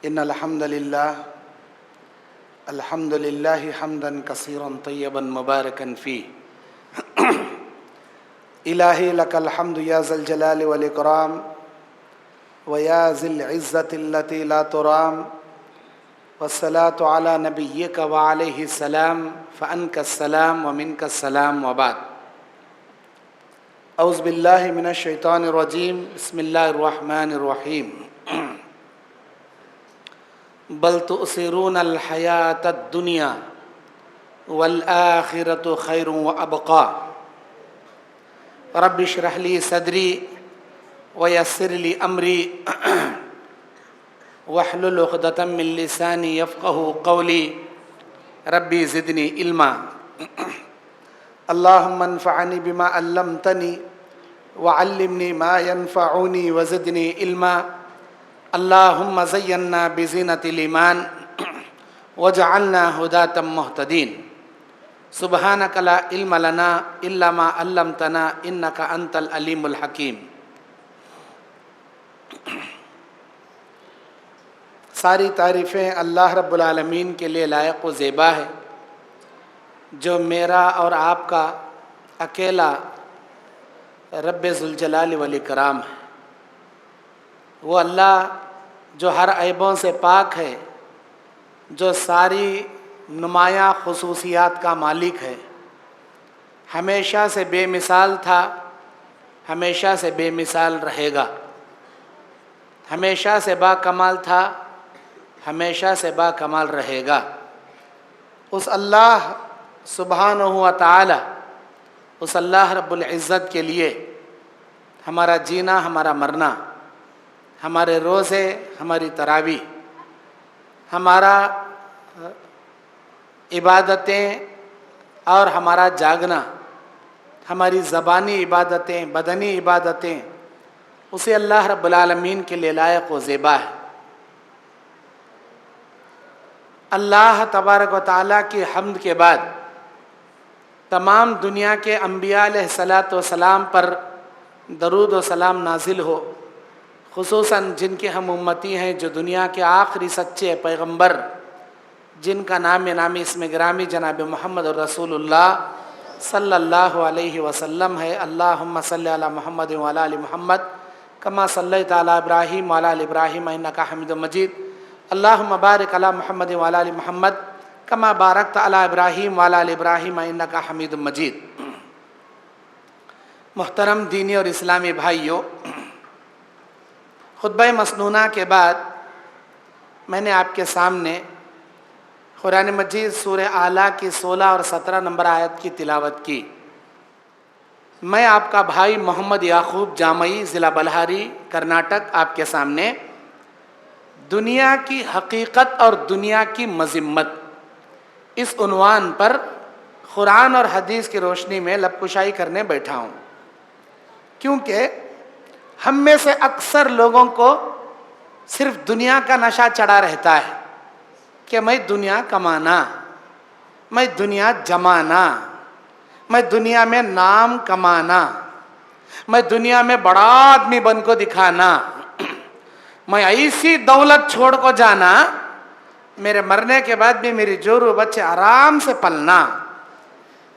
إن الحمد لله حمدا كثيرا طيبا مباركا فيه إلهي لك الحمد يا ذا الجلال والإكرام ويا ذي العزة التي لا ترام والصلاة على نبيك وعليه السلام فأنك السلام ومنك السلام وبعد أعوذ بالله من الشيطان الرجيم بسم الله الرحمن الرحيم بل تؤثرون الحياة الدنيا والآخرة خير وأبقى رب اشرح لي صدري ويسر لي أمري واحلل عقدة من لساني يفقه قولي ربي زدني علما اللهم انفعني بما علمتني وعلمني ما ينفعني وزدني علما اللهم زينا بزينة الإيمان وجعلنا هداة مهتدين سبحانك لا علم لنا إلا ما علمتنا إنك أنت العليم الحكيم. ساری تعریفیں اللہ رب العالمین کے لیے لائق و زیبا ہے جو میرا اور آپ کا اکیلا رب ذوالجلال والاکرام ہے. وہ اللہ جو ہر عیبوں سے پاک ہے، جو ساری نمایاں خصوصیات کا مالک ہے، ہمیشہ سے بے مثال تھا، ہمیشہ سے بے مثال رہے گا، ہمیشہ سے با کمال تھا، ہمیشہ سے با کمال رہے گا. اس اللہ سبحانہ و تعالی، اس اللہ رب العزت کے لیے ہمارا جینا، ہمارا مرنا، ہمارے روزے، ہماری تراویح، ہمارا عبادتیں اور ہمارا جاگنا، ہماری زبانی عبادتیں، بدنی عبادتیں اسے اللہ رب العالمین کے لیے لائق و زیبا ہے. اللہ تبارک و تعالیٰ کی حمد کے بعد تمام دنیا کے انبیاء علیہ الصلاۃ والسلام پر درود و سلام نازل ہو، خصوصاً جن کے ہم امتی ہیں، جو دنیا کے آخری سچے پیغمبر، جن کا نام اسم گرامی جناب محمد رسول اللہ صلی اللہ علیہ وسلم ہے. اللہم صلی علی محمد وعلی آل محمد کما صلیت علی ابراہیم وعلی آل ابراہیم انک حمید مجید. اللہم بارک علی محمد وعلی آل محمد کما بارکت علی ابراہیم وعلی آل ابراہیم انک حمید مجید. محترم دینی اور اسلامی بھائیوں، خطبہ مسنونہ کے بعد میں نے آپ کے سامنے قرآن مجید سورہ اعلیٰ کی 16 اور 17 نمبر آیت کی تلاوت کی. میں آپ کا بھائی محمد یعقوب جامعی، ضلع بلہاری، کرناٹک، آپ کے سامنے دنیا کی حقیقت اور دنیا کی مذمت اس عنوان پر قرآن اور حدیث کی روشنی میں لب کشائی کرنے بیٹھا ہوں، کیونکہ ہم میں سے اکثر لوگوں کو صرف دنیا کا نشہ چڑھا رہتا ہے کہ میں دنیا کمانا، میں دنیا جمانا، میں دنیا میں نام کمانا، میں دنیا میں بڑا آدمی بن کو دکھانا، میں ایسی دولت چھوڑ کو جانا، میرے مرنے کے بعد بھی میری جورو بچے آرام سے پلنا.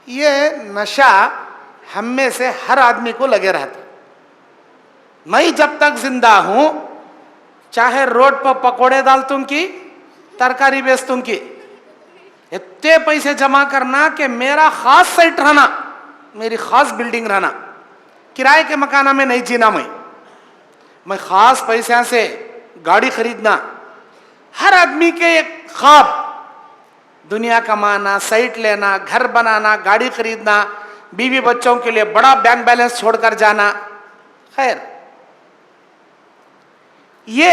یہ نشہ ہم میں سے ہر آدمی کو لگے رہتا. میں جب تک زندہ ہوں، چاہے روڈ پر پکوڑے ڈالتوں کی، ترکاری بیچتوں کی، اتنے پیسے جمع کرنا کہ میرا خاص سائٹ رہنا، میری خاص بلڈنگ رہنا، کرائے کے مکانہ میں نہیں جینا. میں خاص پیسوں سے گاڑی خریدنا، ہر آدمی کے ایک خواب، دنیا کمانا، سائٹ لینا، گھر بنانا، گاڑی خریدنا، بیوی بچوں کے لیے بڑا بینک بیلنس چھوڑ کر جانا. خیر، یہ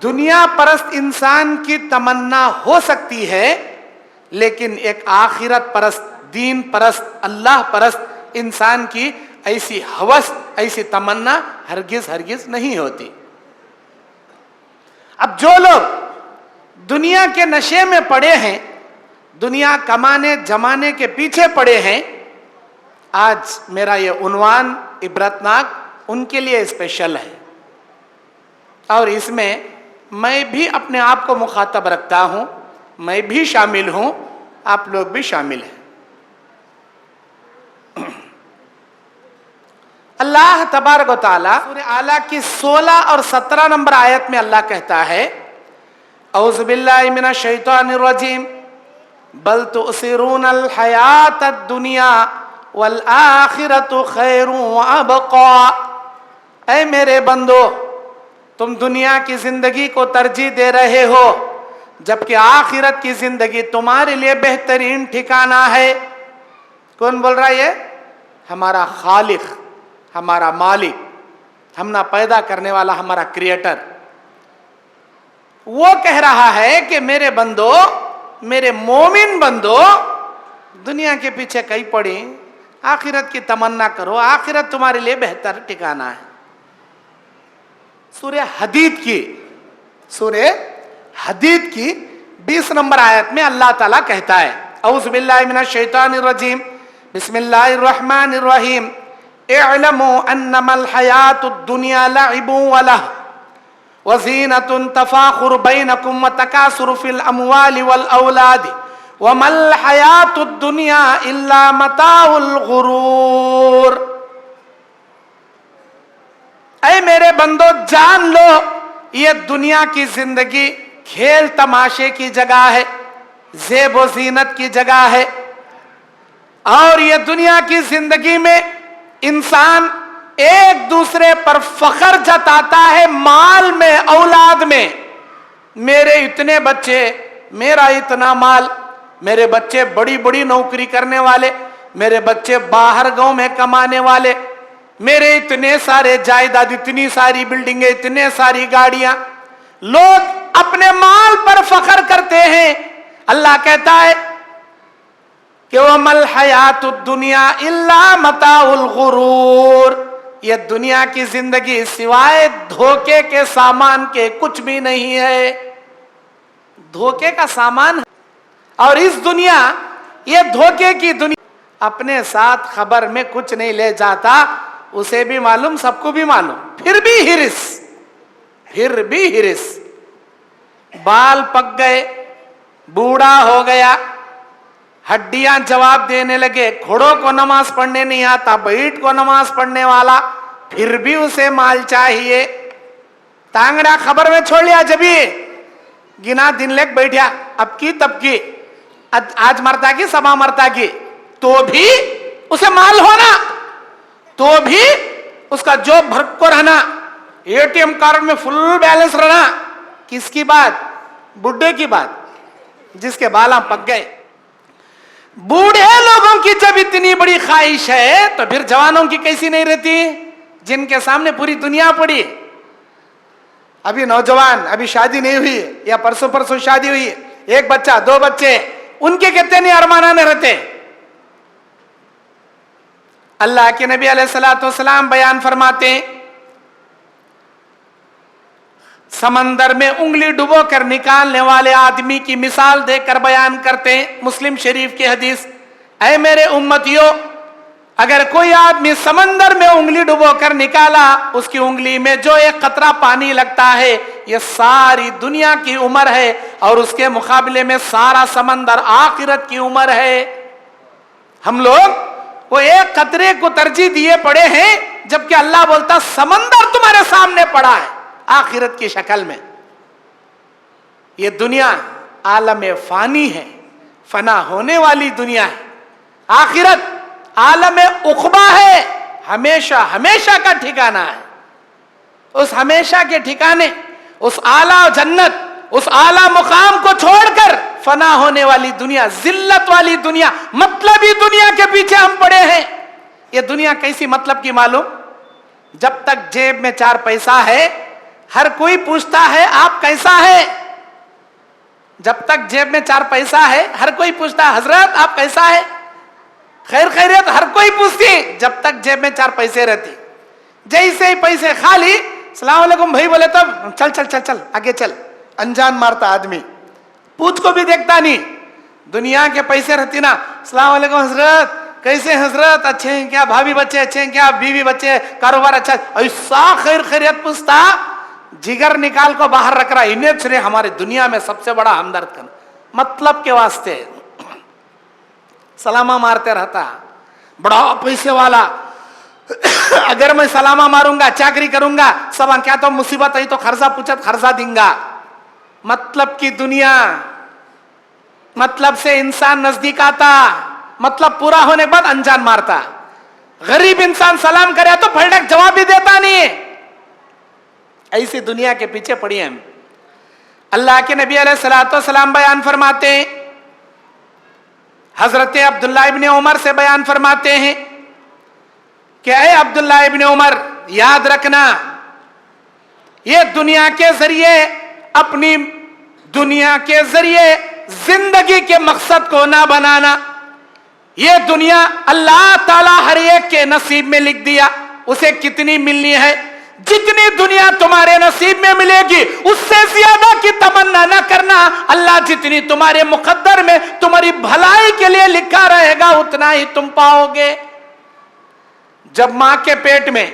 دنیا پرست انسان کی تمنا ہو سکتی ہے، لیکن ایک آخرت پرست، دین پرست، اللہ پرست انسان کی ایسی ہوس، ایسی تمنا ہرگز نہیں ہوتی. اب جو لوگ دنیا کے نشے میں پڑے ہیں، دنیا کمانے جمانے کے پیچھے پڑے ہیں، آج میرا یہ عنوان عبرتناک ان کے لیے اسپیشل ہے. اور اس میں میں بھی اپنے آپ کو مخاطب رکھتا ہوں، میں بھی شامل ہوں، آپ لوگ بھی شامل ہیں۔ اللہ تبارک و تعالی سورہ اعلیٰ کی 16 اور 17 نمبر آیت میں اللہ کہتا ہے، اعوذ باللہ من الشیطان الرجیم بل تؤثرون الحیات الدنیا والآخرۃ خیر وابقا۔ اے میرے بندو، تم دنیا کی زندگی کو ترجیح دے رہے ہو جبکہ آخرت کی زندگی تمہارے لیے بہترین ٹھکانہ ہے۔ کون بول رہا ہے یہ؟ ہمارا خالق، ہمارا مالک، ہم نہ پیدا کرنے والا، ہمارا کریٹر۔ وہ کہہ رہا ہے کہ میرے بندو، میرے مومن بندو، دنیا کے پیچھے کہیں پڑی، آخرت کی تمنا کرو، آخرت تمہارے لیے بہتر ٹھکانہ ہے۔ سورہ حدید کی 20 نمبر آیت میں اللہ تعالیٰ کہتا ہے، اعوذ باللہ من الشیطان الرجیم بسم اللہ الرحمن الرحیم اعلموا انما الحیات الدنیا لعب ولہو وزینۃ تفاخر بینکم وتکاثر فی الاموال والاولاد وما الحیات الدنیا الا متاع الغرور۔ اے میرے بندو، جان لو یہ دنیا کی زندگی کھیل تماشے کی جگہ ہے، زیب و زینت کی جگہ ہے، اور یہ دنیا کی زندگی میں انسان ایک دوسرے پر فخر جتاتا ہے، مال میں، اولاد میں۔ میرے اتنے بچے، میرا اتنا مال، میرے بچے بڑی بڑی نوکری کرنے والے، میرے بچے باہر گاؤں میں کمانے والے، میرے اتنے سارے جائیداد، اتنی ساری بلڈنگیں، اتنے ساری گاڑیاں۔ لوگ اپنے مال پر فخر کرتے ہیں۔ اللہ کہتا ہے کہ وَمَا الْحَيَاةُ الدُّنْيَا إِلَّا مَتَاعُ الْغُرُورِ، یہ دنیا کی زندگی سوائے دھوکے کے سامان کے کچھ بھی نہیں ہے۔ دھوکے کا سامان ہے، اور اس دنیا، یہ دھوکے کی دنیا اپنے ساتھ خبر میں کچھ نہیں لے جاتا، اسے بھی معلوم، سب کو بھی معلوم، پھر بھی ہرس۔ بال پک گئے، بوڑھا ہو گیا، ہڈیاں جواب دینے لگے، کھڑوں کو نماز پڑھنے نہیں آتا، بیٹھ کو نماز پڑھنے والا، پھر بھی اسے مال چاہیے۔ تانگڑا خبر میں چھوڑ لیا، جب یہ گنا دن لگ بیٹھیا، اب کی تب کی، آج مرتا کی سبا مرتا کی، تو بھی اسے مال ہونا، تو بھی اس کا جوب بھر کو رہنا، اے ٹی ایم کارڈ میں فل بیلنس رہنا۔ کس کی بات؟ بڈھے کی بات، جس کے بالاں پک گئے۔ بوڑھے لوگوں کی جب اتنی بڑی خواہش ہے تو پھر جوانوں کی کیسی نہیں رہتی، جن کے سامنے پوری دنیا پڑی۔ ابھی نوجوان، ابھی شادی نہیں ہوئی یا پرسوں شادی ہوئی، ایک بچہ، دو بچے، ان کے کتنے نہیں ارمانانے رہتے۔ اللہ کے نبی علیہ الصلوۃ والسلام بیان فرماتے ہیں، سمندر میں انگلی ڈبو کر نکالنے والے آدمی کی مثال دے کر بیان کرتے ہیں، مسلم شریف کی حدیث، اے میرے امتیوں، اگر کوئی آدمی سمندر میں انگلی ڈبو کر نکالا، اس کی انگلی میں جو ایک قطرہ پانی لگتا ہے، یہ ساری دنیا کی عمر ہے، اور اس کے مقابلے میں سارا سمندر آخرت کی عمر ہے۔ ہم لوگ وہ ایک قطرے کو ترجیح دیے پڑے ہیں، جبکہ اللہ بولتا سمندر تمہارے سامنے پڑا ہے آخرت کی شکل میں۔ یہ دنیا عالم فانی ہے، فنا ہونے والی دنیا ہے۔ آخرت عالم عقبہ ہے، ہمیشہ کا ٹھکانہ ہے۔ اس ہمیشہ کے ٹھکانے، اس اعلیٰ جنت، اس اعلیٰ مقام کو چھوڑ کر فنا ہونے والی دنیا، ذلت والی دنیا، مطلبی دنیا کے پیچھے ہم پڑے ہیں۔ یہ دنیا کیسی مطلب کی معلوم؟ جب تک جیب میں 4 پیسہ ہے، ہر کوئی پوچھتا ہے آپ کیسا ہے۔ جب تک جیب میں 4 پیسہ ہے، ہر کوئی پوچھتا ہے حضرت آپ کیسا ہے، خیریت، ہر کوئی پوچھتی، جب تک جیب میں 4 پیسے رہتی۔ جیسے ہی پیسے خالی، السلام علیکم بھائی بولے تب چل آگے چل، انجان مارتا آدمی، پوچھ کو بھی دیکھتا نہیں۔ دنیا کے پیسے رہتی نا، السلام علیکم حضرت، کیسے حضرت، اچھے ہیں کیا، بھابھی بچے اچھے ہیں کیا، بیوی بچے، کاروبار اچھا، ایسا خیریت پوچھتا जिगर निकाल को बाहर रख रहा, इन्हें ने हमारी दुनिया में सबसे बड़ा हमदर्द करना, मतलब के वास्ते सलामा मारते रहता, बड़ा पैसे वाला, अगर मैं सलामा मारूंगा चाकरी करूंगा सब क्या तो मुसीबत आई तो खर्चा पूछत खर्चा दूंगा। मतलब की दुनिया, मतलब से इंसान नजदीक आता, मतलब पूरा होने के बाद अनजान मारता। गरीब इंसान सलाम करे तो फटक जवाब भी देता नहीं है। ऐसी दुनिया के पीछे पड़ी हम। अल्लाह के नबी अलैहिस्सलाम बयान फरमाते हैं, हजरत अब्दुल्ला इब्ने उमर से बयान फरमाते हैं कि ऐ अब्दुल्ला इब्ने उमर, याद रखना ये दुनिया के जरिए, अपनी दुनिया के जरिए जिंदगी के मकसद को ना बनाना। ये दुनिया अल्लाह ताला हर एक के नसीब में लिख दिया, उसे कितनी मिलनी है। जितनी दुनिया तुम्हारे नसीब में मिलेगी उससे ज्यादा की तमन्ना न करना। अल्लाह जितनी तुम्हारे मुकद्दर में तुम्हारी भलाई के लिए लिखा रहेगा उतना ही तुम पाओगे। जब मां के पेट में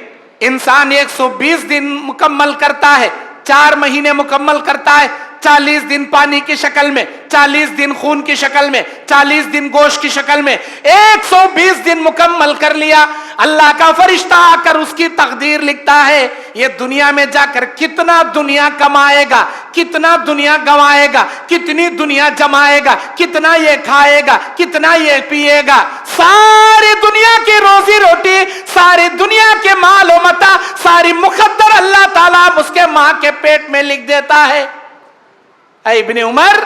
इंसान 120 दिन मुकम्मल करता है, 4 महीने मुकम्मल करता है, 40 दिन पानी की शक्ल में, 40 दिन खून की शक्ल में, 40 दिन गोश्त की शक्ल में, 120 दिन मुकम्मल कर लिया। अल्लाह का फरिश्ता आकर उसकी तकदीर लिखता है, ये दुनिया में जाकर कितना दुनिया कमाएगा, कितना दुनिया गंवाएगा, कितनी दुनिया जमाएगा, कितना ये खाएगा, कितना ये पिएगा। सारी दुनिया की रोजी रोटी, सारी दुनिया के माल व मता, सारी मुकद्दर अल्लाह ताला उसके मां के पेट में लिख देता है। ऐ इब्ने उमर,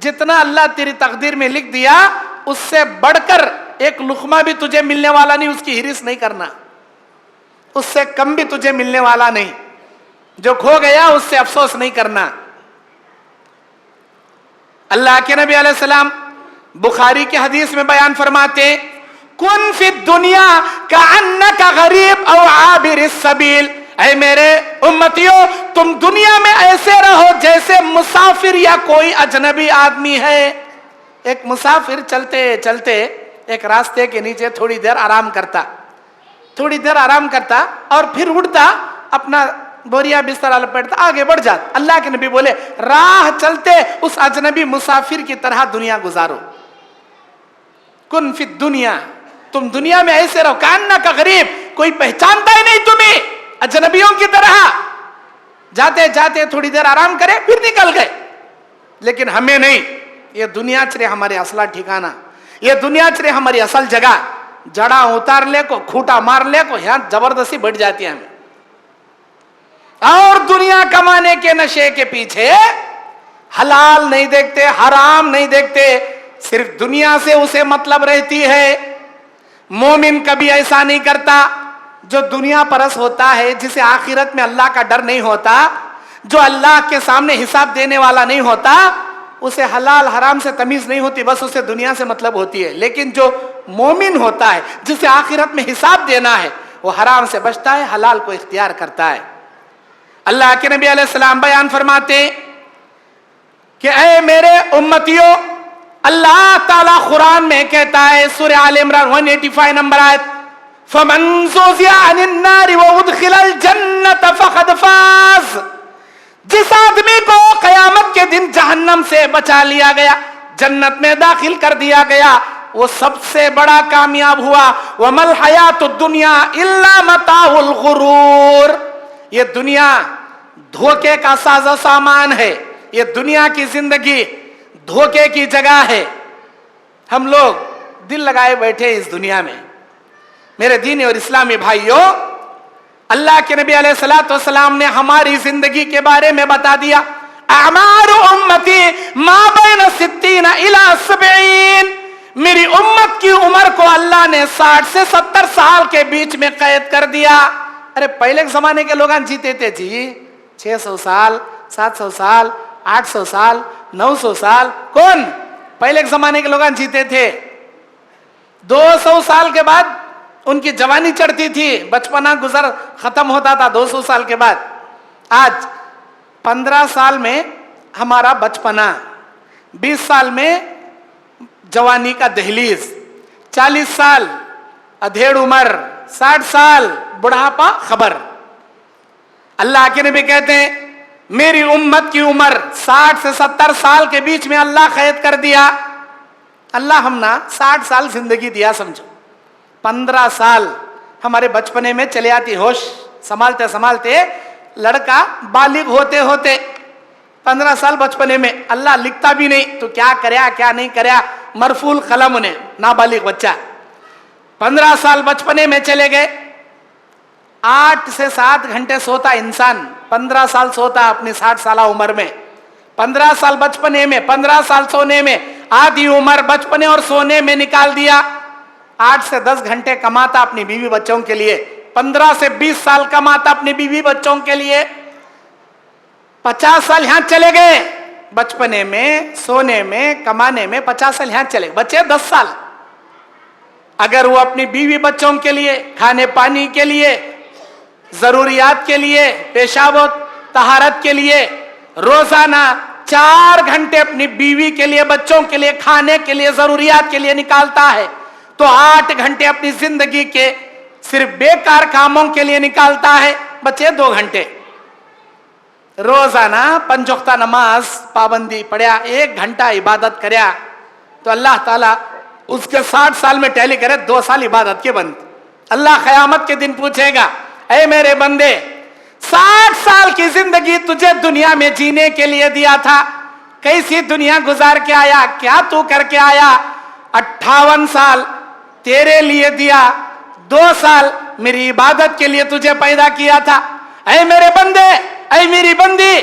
जितना अल्लाह तेरी तकदीर में लिख दिया उससे बढ़कर एक लुकमा भी तुझे मिलने वाला नहीं, उसकी हिरिस नहीं करना। उससे कम भी तुझे मिलने वाला नहीं। जो खो गया उससे अफसोस नहीं करना। अल्लाह के नबी अलैहिस्सलाम बुखारी के हदीस में बयान फरमाते, कुन फी दुनिया कअन्नका गरीब औ आबिरिस सबील। ऐ मेरे उम्मतियों, तुम दुनिया में ऐसे रहो जैसे मुसाफिर या कोई अजनबी आदमी है। एक मुसाफिर चलते चलते एक रास्ते के नीचे थोड़ी देर आराम करता, थोड़ी देर आराम करता और फिर उठता, अपना बोरिया बिस्तरा लपेटता, आगे बढ़ जाता। अल्लाह के नबी बोले, राह चलते उस अजनबी मुसाफिर की तरह दुनिया गुजारो। कुन फी दुनिया, तुम दुनिया में ऐसे रहो कान्ना का गरीब, कोई पहचानता ही नहीं तुम्हें, अजनबियों की तरह। जाते जाते थोड़ी देर आराम करे फिर निकल गए। लेकिन हमें नहीं, ये दुनिया चले हमारे असला ठिकाना, ये दुनिया चले हमारी असल जगह। जड़ा उतार ले को, खूटा मार ले को, यहां जबरदस्ती बढ़ जाती है हमें। और दुनिया कमाने के नशे के पीछे हलाल नहीं देखते, हराम नहीं देखते, सिर्फ दुनिया से उसे मतलब रहती है। मोमिन कभी ऐसा नहीं करता। जो दुनिया परस होता है, जिसे आखिरत में अल्लाह का डर नहीं होता, जो अल्लाह के सामने हिसाब देने वाला नहीं होता, उसे हलाल हराम से तमीज नहीं होती, बस उसे दुनिया से मतलब होती है। लेकिन जो मोमिन होता है, जिसे आखिरत में हिसाब देना है, वो हराम से बचता है, हलाल को इख्तियार करता है। अल्लाह के नबी अलैहिस्सलाम बयान फरमाते कि ऐ मेरे उम्मतियों, अल्लाह ताला कुरान में कहता है, सूरह आल इमरान 185 नंबर आयत, फमन ज़ुज़िया अनिन नारि व उदखिलल जन्नत फक़द फ़ाज़। जिस आदमी को कयामत के दिन जहन्नम से बचा लिया गया, जन्नत में दाखिल कर दिया गया, वो सबसे बड़ा कामयाब हुआ। वमल हयातुद दुनिया इल्ला मताउल गुरूर। ये दुनिया धोखे का साजो सामान है। ये दुनिया की जिंदगी धोखे की जगह है। हम लोग दिल लगाए बैठे इस दुनिया में। मेरे दीनी और इस्लामी भाइयों, अल्लाह के नबी अलैहिस्सलाम ने हमारी जिंदगी के बारे में बता दिया, अमार उम्मती मा बैन सित्तीन इला सबईन। मेरी उम्मत की उम्र को अल्लाह ने 60 से 70 साल के बीच में कैद कर दिया। अरे पहले के जमाने के लोग जीते थे जी 600 साल, 700 साल, 800 साल, 900 साल। कौन पहले के जमाने के लोग जीते थे? 200 साल के बाद उनकी जवानी चढ़ती थी, बचपना गुजर खत्म होता था 200 साल के बाद। आज 15 साल में हमारा बचपना, 20 साल में जवानी का दहलीज, 40 साल अधेड़ उम्र, 60 साल बुढ़ापा खबर। अल्लाह के नबी कहते हैं میری امت کی عمر 60 سے 70 سال کے بیچ میں اللہ قید کر دیا. اللہ ہم نا 60 سال زندگی دیا سمجھو. 15 سال ہمارے بچپنے میں چلے آتی ہوش سنبھالتے سنبھالتے لڑکا بالغ ہوتے ہوتے 15 سال بچپنے میں اللہ لکھتا بھی نہیں تو کیا کریا کیا نہیں کریا, مرفوع قلم انہیں نابالغ بچہ. 15 سال بچپنے میں چلے گئے, 8 سے 7 گھنٹے سوتا انسان, 15 سال سوتا اپنی 60 سالہ عمر میں. 15 سال بچپنے میں, 15 سال سونے میں, آدھی عمر بچپنے اور سونے میں نکال دیا. 8 سے 10 گھنٹے کماتا اپنی بیوی بچوں کے لیے, 15 سے 20 سال کماتا اپنی بیوی بچوں کے لیے. 50 سال یہاں چلے گئے بچپنے میں سونے میں کمانے میں, 50 سال یہاں چلے گئے, بچے 10 سال. اگر وہ اپنی بیوی بچوں کے لیے, کھانے پانی کے لیے, ضروریات کے لیے, پیشاب و طہارت کے لیے روزانہ 4 گھنٹے اپنی بیوی کے لیے, بچوں کے لیے, کھانے کے لیے, ضروریات کے لیے نکالتا ہے, تو 8 گھنٹے اپنی زندگی کے صرف بیکار کاموں کے لیے نکالتا ہے. بچے 2 گھنٹے روزانہ 5 وقتہ نماز پابندی پڑھیا, 1 گھنٹہ عبادت کریا تو اللہ تعالیٰ اس کے 60 سال میں ٹیلی کرے 2 سال عبادت کے بند. اللہ قیامت کے دن پوچھے گا, اے میرے بندے 60 سال کی زندگی تجھے دنیا میں جینے کے لیے دیا تھا, کیسی دنیا گزار کے آیا, کیا تو کر کے آیا؟ 58 سال تیرے لیے دیا, 2 سال میری عبادت کے لیے تجھے پیدا کیا تھا. اے میرے بندے, اے میری بندی,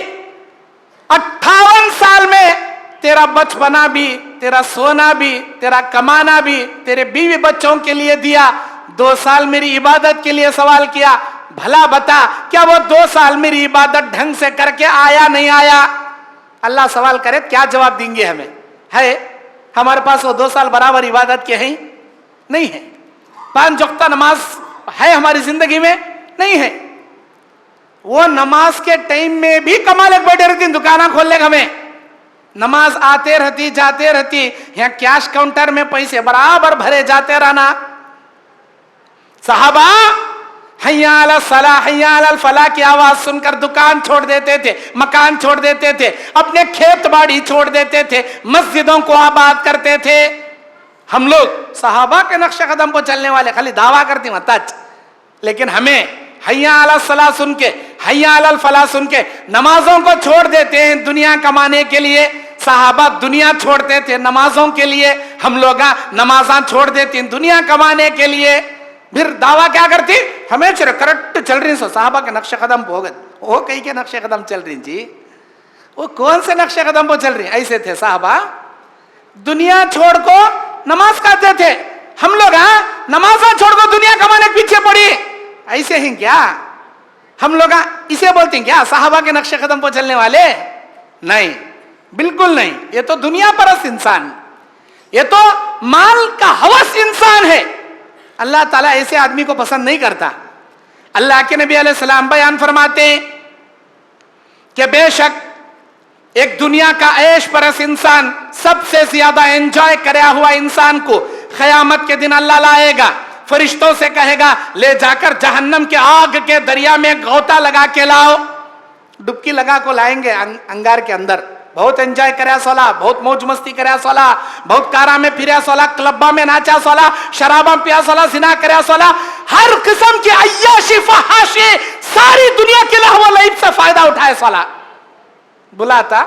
58 سال میں تیرا بچپنا بھی, تیرا سونا بھی, تیرا کمانا بھی تیرے بیوی بچوں کے لیے دیا, 2 سال میری عبادت کے لیے سوال کیا. بھلا بتا کیا وہ 2 سال میری عبادت ڈھنگ سے کر کے آیا نہیں آیا؟ اللہ سوال کرے کیا جواب دیں گے ہمیں؟ ہے ہمارے پاس وہ 2 سال برابر عبادت کے ہیں؟ نہیں ہے. 5 وقتہ نماز ہے ہماری زندگی میں؟ نہیں ہے. وہ نماز کے ٹائم میں بھی کمال ایک بیٹھے رہتی, دکانہ کھول لے گا ہمیں, نماز آتے رہتی جاتے رہتی, یہاں کیش کاؤنٹر میں پیسے برابر بھرے جاتے رہنا. صحابہ حیا علی الصلاح حیا علی الفلاح کی آواز سن کر دکان چھوڑ دیتے تھے, مکان چھوڑ دیتے تھے, اپنے کھیت باڑی چھوڑ دیتے تھے, مسجدوں کو آباد کرتے تھے. ہم لوگ صحابہ کے نقش قدم کو چلنے والے خالی دعویٰ کرتی متاج, لیکن ہمیں حیا علی الصلاح سن کے, حیا علی الفلاح سن کے نمازوں کو چھوڑ دیتے ہیں دنیا کمانے کے لیے. صحابہ دنیا چھوڑتے تھے نمازوں کے لیے, ہم لوگ نمازاں چھوڑ دیتے ہیں دنیا کمانے کے لیے. پھر دعویٰ کیا کرتی, ہمیں کریکٹ چل رہی سو صحابہ کے نقش قدم پہ ہو گئے. وہ کئی کے نقش قدم چل رہی جی, وہ کون سے نقش قدم پہ چل رہی؟ ایسے تھے صحابہ, دنیا چھوڑ کو نماز کہتے تھے. ہم لوگ نمازاں چھوڑ کو دنیا کمانے کے پیچھے پڑی. ایسے ہیں کیا ہم لوگ؟ اسے بولتے ہیں کیا صحابہ کے نقش قدم پہ چلنے والے؟ نہیں, بالکل نہیں. یہ تو دنیا پرست انسان, یہ تو مال کا ہوس انسان ہے. اللہ تعالیٰ ایسے آدمی کو پسند نہیں کرتا. اللہ کے نبی علیہ السلام بیان فرماتے ہیں کہ بے شک ایک دنیا کا عیش پرست انسان, سب سے زیادہ انجوائے کریا ہوا انسان کو قیامت کے دن اللہ لائے گا, فرشتوں سے کہے گا لے جا کر جہنم کے آگ کے دریا میں غوطہ لگا کے لاؤ. ڈبکی لگا کو لائیں گے انگار کے اندر. بہت انجوائے کریا سولا, بہت موج مستی کریا سولا, بہت کارا میں پھریا سولا, کلبا میں ناچا سولا, شرابا پیا سولا, زنا کریا سولا, ہر قسم کی عیاشی فحاشی ساری دنیا کے لہو و لعب سے فائدہ اٹھائے سولا. بلاتا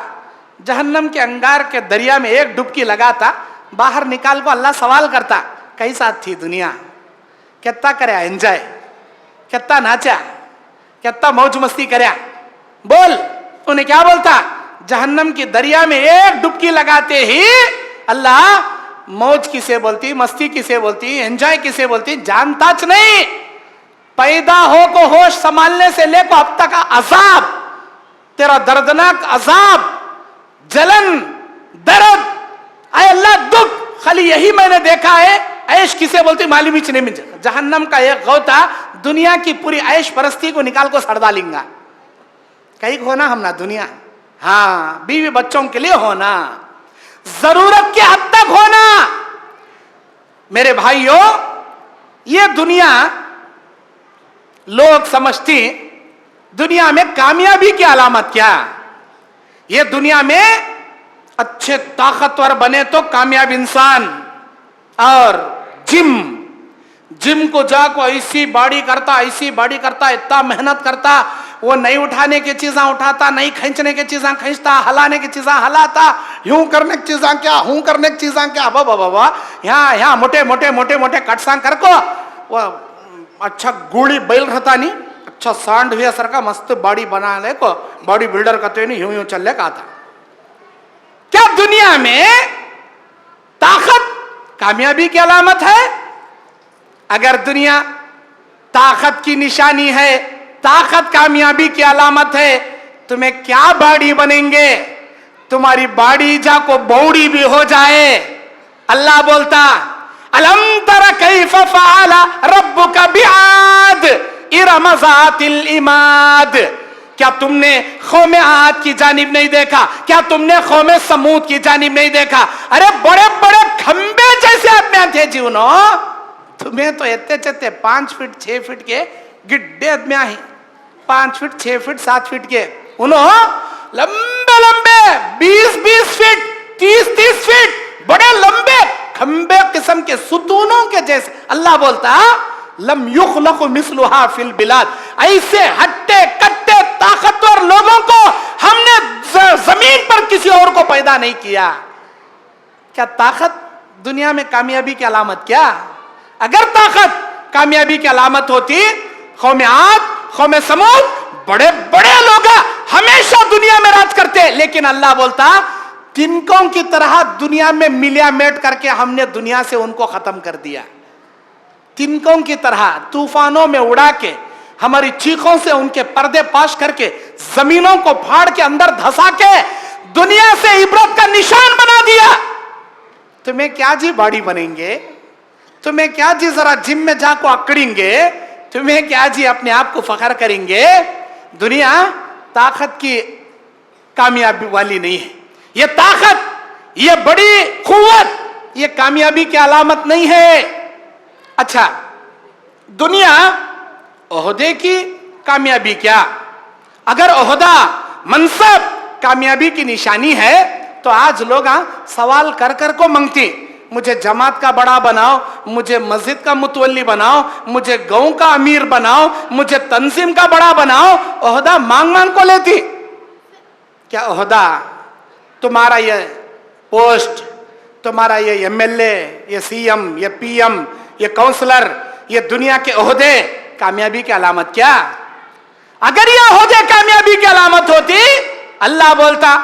جہنم کے انگار کے دریا میں ایک ڈبکی لگاتا, باہر نکال کو اللہ سوال کرتا کیسا تھی دنیا, کتنا کریا انجوائے, کتنا ناچا, کتنا موج مستی کریا. بول, انہیں کیا بولتا؟ جہنم کی دریا میں ایک ڈبکی لگاتے ہی اللہ موج کسے بولتی, مستی کسے بولتی, انجوائے کسے بولتی جانتا چ نہیں. پیدا ہو کو ہوش سنبھالنے سے لے کو اب تک عذاب, تیرا دردناک عذاب, جلن, درد, اے اللہ دکھ, خالی یہی میں نے دیکھا ہے. عیش کسے بولتی معلوم ہی نہیں مجھے. جہنم کا ایک غوطہ دنیا کی پوری عیش پرستی کو نکال کو سڑ ڈالیں گا. کہیں ہونا ہم نا دنیا, ہاں بیوی بچوں کے لیے ہونا, ضرورت کے حد تک ہونا. میرے بھائیوں, یہ دنیا لوگ سمجھتی दुनिया में कामयाबी की अलामत क्या? ये दुनिया में अच्छे ताकतवर बने तो कामयाब इंसान, और जिम को जाको ऐसी बॉडी करता, इतना मेहनत करता, वो नहीं उठाने की चीजें उठाता, नहीं खींचने की चीजें खींचता, हलाने की चीजें हलाता, यूं करने की चीजें क्या, हूं करने की चीजें क्या, बाबा यहाँ मोटे कटसां करको वो अच्छा गुड़ी बैल रहता नहीं, अच्छा सांड हुआ सर का मस्त बॉडी बना ले को, बॉडी बिल्डर का तो नहीं यूं चलने का था। क्या दुनिया में ताकत कामयाबी की अलामत है? अगर दुनिया ताकत की निशानी है, ताकत कामयाबी की अलामत है, तुम्हें क्या बॉडी बनेंगे? तुम्हारी बॉडी जाको बौड़ी भी हो जाए। अल्लाह बोलता अलम तरा कैफ फअला रब्बुका बिआद इरम ज़ातिल इमाद। क्या तुमने कौमे आद की जानिब नहीं देखा? क्या तुमने कौमे समूद की जानिब नहीं देखा? अरे बड़े बड़े खंबे जैसे आदमी थे जीवनो, तुम्हें तो इतने चते 5 फीट 6 फीट के गिड्डे आदमी ही, 5 फीट 6 फीट 7 फीट के, उन्होंने लंबे लंबे 20-20 फीट 30-30 फीट बड़े लंबे खंबे किस्म के सुतूनों के जैसे। अल्लाह बोलता लम युखलक़ु मिस्लुहा फिल बिलाद। ऐसे हट्टे कट्टे ताकतवर लोगों को हमने जमीन पर किसी और को पैदा नहीं किया। क्या ताकत दुनिया में कामयाबी की अलामत? क्या अगर ताकत कामयाबी की अलामत होती, कौमे आद कौमे समूद बड़े बड़े लोग हमेशा दुनिया में राज करते, लेकिन अल्लाह बोलता तिनकों की तरह दुनिया में मिलियामेट करके हमने दुनिया से उनको खत्म कर दिया। तिनकों की तरह तूफानों में उड़ा के, हमारी चीखों से उनके पर्दे पाश करके, जमीनों को फाड़ के अंदर धसा के दुनिया से इबरत का निशान बना दिया। तुम्हें क्या जी बॉडी बनेंगे? तुम्हें क्या जी जरा जिम में जाको अकड़ेंगे? तुम्हें क्या जी अपने आप को फखर करेंगे? दुनिया ताकत की कामयाबी वाली नहीं है। ये ताकत, ये बड़ी कुव्वत, ये कामयाबी की अलामत नहीं है। अच्छा, दुनिया ओहदे की कामयाबी क्या? अगर ओहदा मनसब कामयाबी की निशानी है तो आज लोग सवाल कर कर को मांगते, मुझे जमात का बड़ा बनाओ, मुझे मस्जिद का मुतवल्ली बनाओ, मुझे गांव का अमीर बनाओ, मुझे तंजीम का बड़ा बनाओ। ओहदा मांग मांग को लेती। क्या ओहदा, तुम्हारा ये पोस्ट, तुम्हारा ये एमएलए, ये सीएम, ये पीएम, ये काउंसलर, ये दुनिया के ओहदे कामयाबी की अलामत क्या? अगर ये ओहदे कामयाबी की अलामत होती, अल्लाह बोलता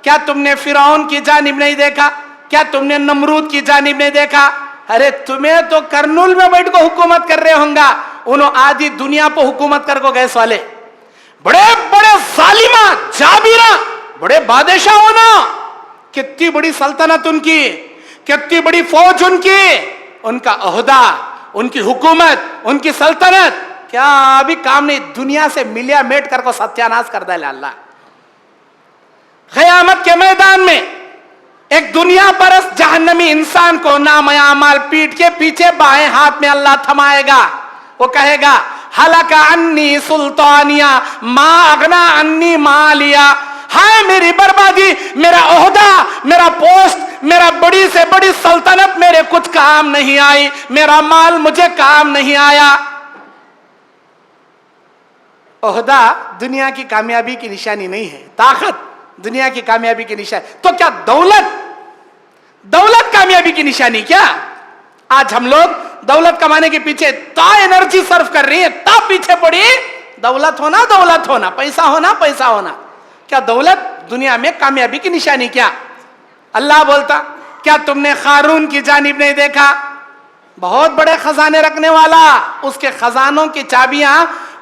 क्या तुमने फिरौन की जानिब नहीं देखा? क्या तुमने नमरूद की जानिब नहीं देखा? अरे तुम्हें तो करनूल में बैठ को हुकूमत कर रहे होंगे, उन्होंने आधी दुनिया पर हुकूमत कर को गैस वाले बड़े बड़े जालिमा जाबिरा बड़े बादशाह होना, कितनी बड़ी सल्तनत उनकी, कितनी बड़ी फौज उनकी, उनका ओहदा, उनकी हुकूमत, उनकी सल्तनत क्या अभी काम नहीं? दुनिया से मिलिया मेट कर को सत्यानाश कर दे अल्लाह। क़यामत के मैदान में एक दुनिया परस्त जहन्नमी इंसान को नामया अमाल पीठ के पीछे बाएं हाथ में अल्लाह थमाएगा। वो कहेगा हलका अन्नी सुल्तानिया मा अगना अन्नी मालिया। हाय मेरी बर्बादी, मेरा ओहदा, मेरा पोस्ट, मेरा बड़ी से बड़ी सल्तनत मेरे कुछ काम नहीं आई, मेरा माल मुझे काम नहीं आया। ओहदा दुनिया की कामयाबी की निशानी नहीं है, ताकत दुनिया की कामयाबी की निशानी। तो क्या दौलत, दौलत कामयाबी की निशानी क्या? आज हम लोग दौलत कमाने के पीछे ता एनर्जी सर्व कर रही है, ता पीछे पड़ी दौलत होना, दौलत होना, पैसा होना, पैसा होना। क्या दौलत दुनिया में कामयाबी की निशानी क्या? अल्लाह बोलता क्या तुमने कारून की जानिब नहीं देखा? बहुत बड़े खजाने रखने वाला, उसके खजानों की चाबियां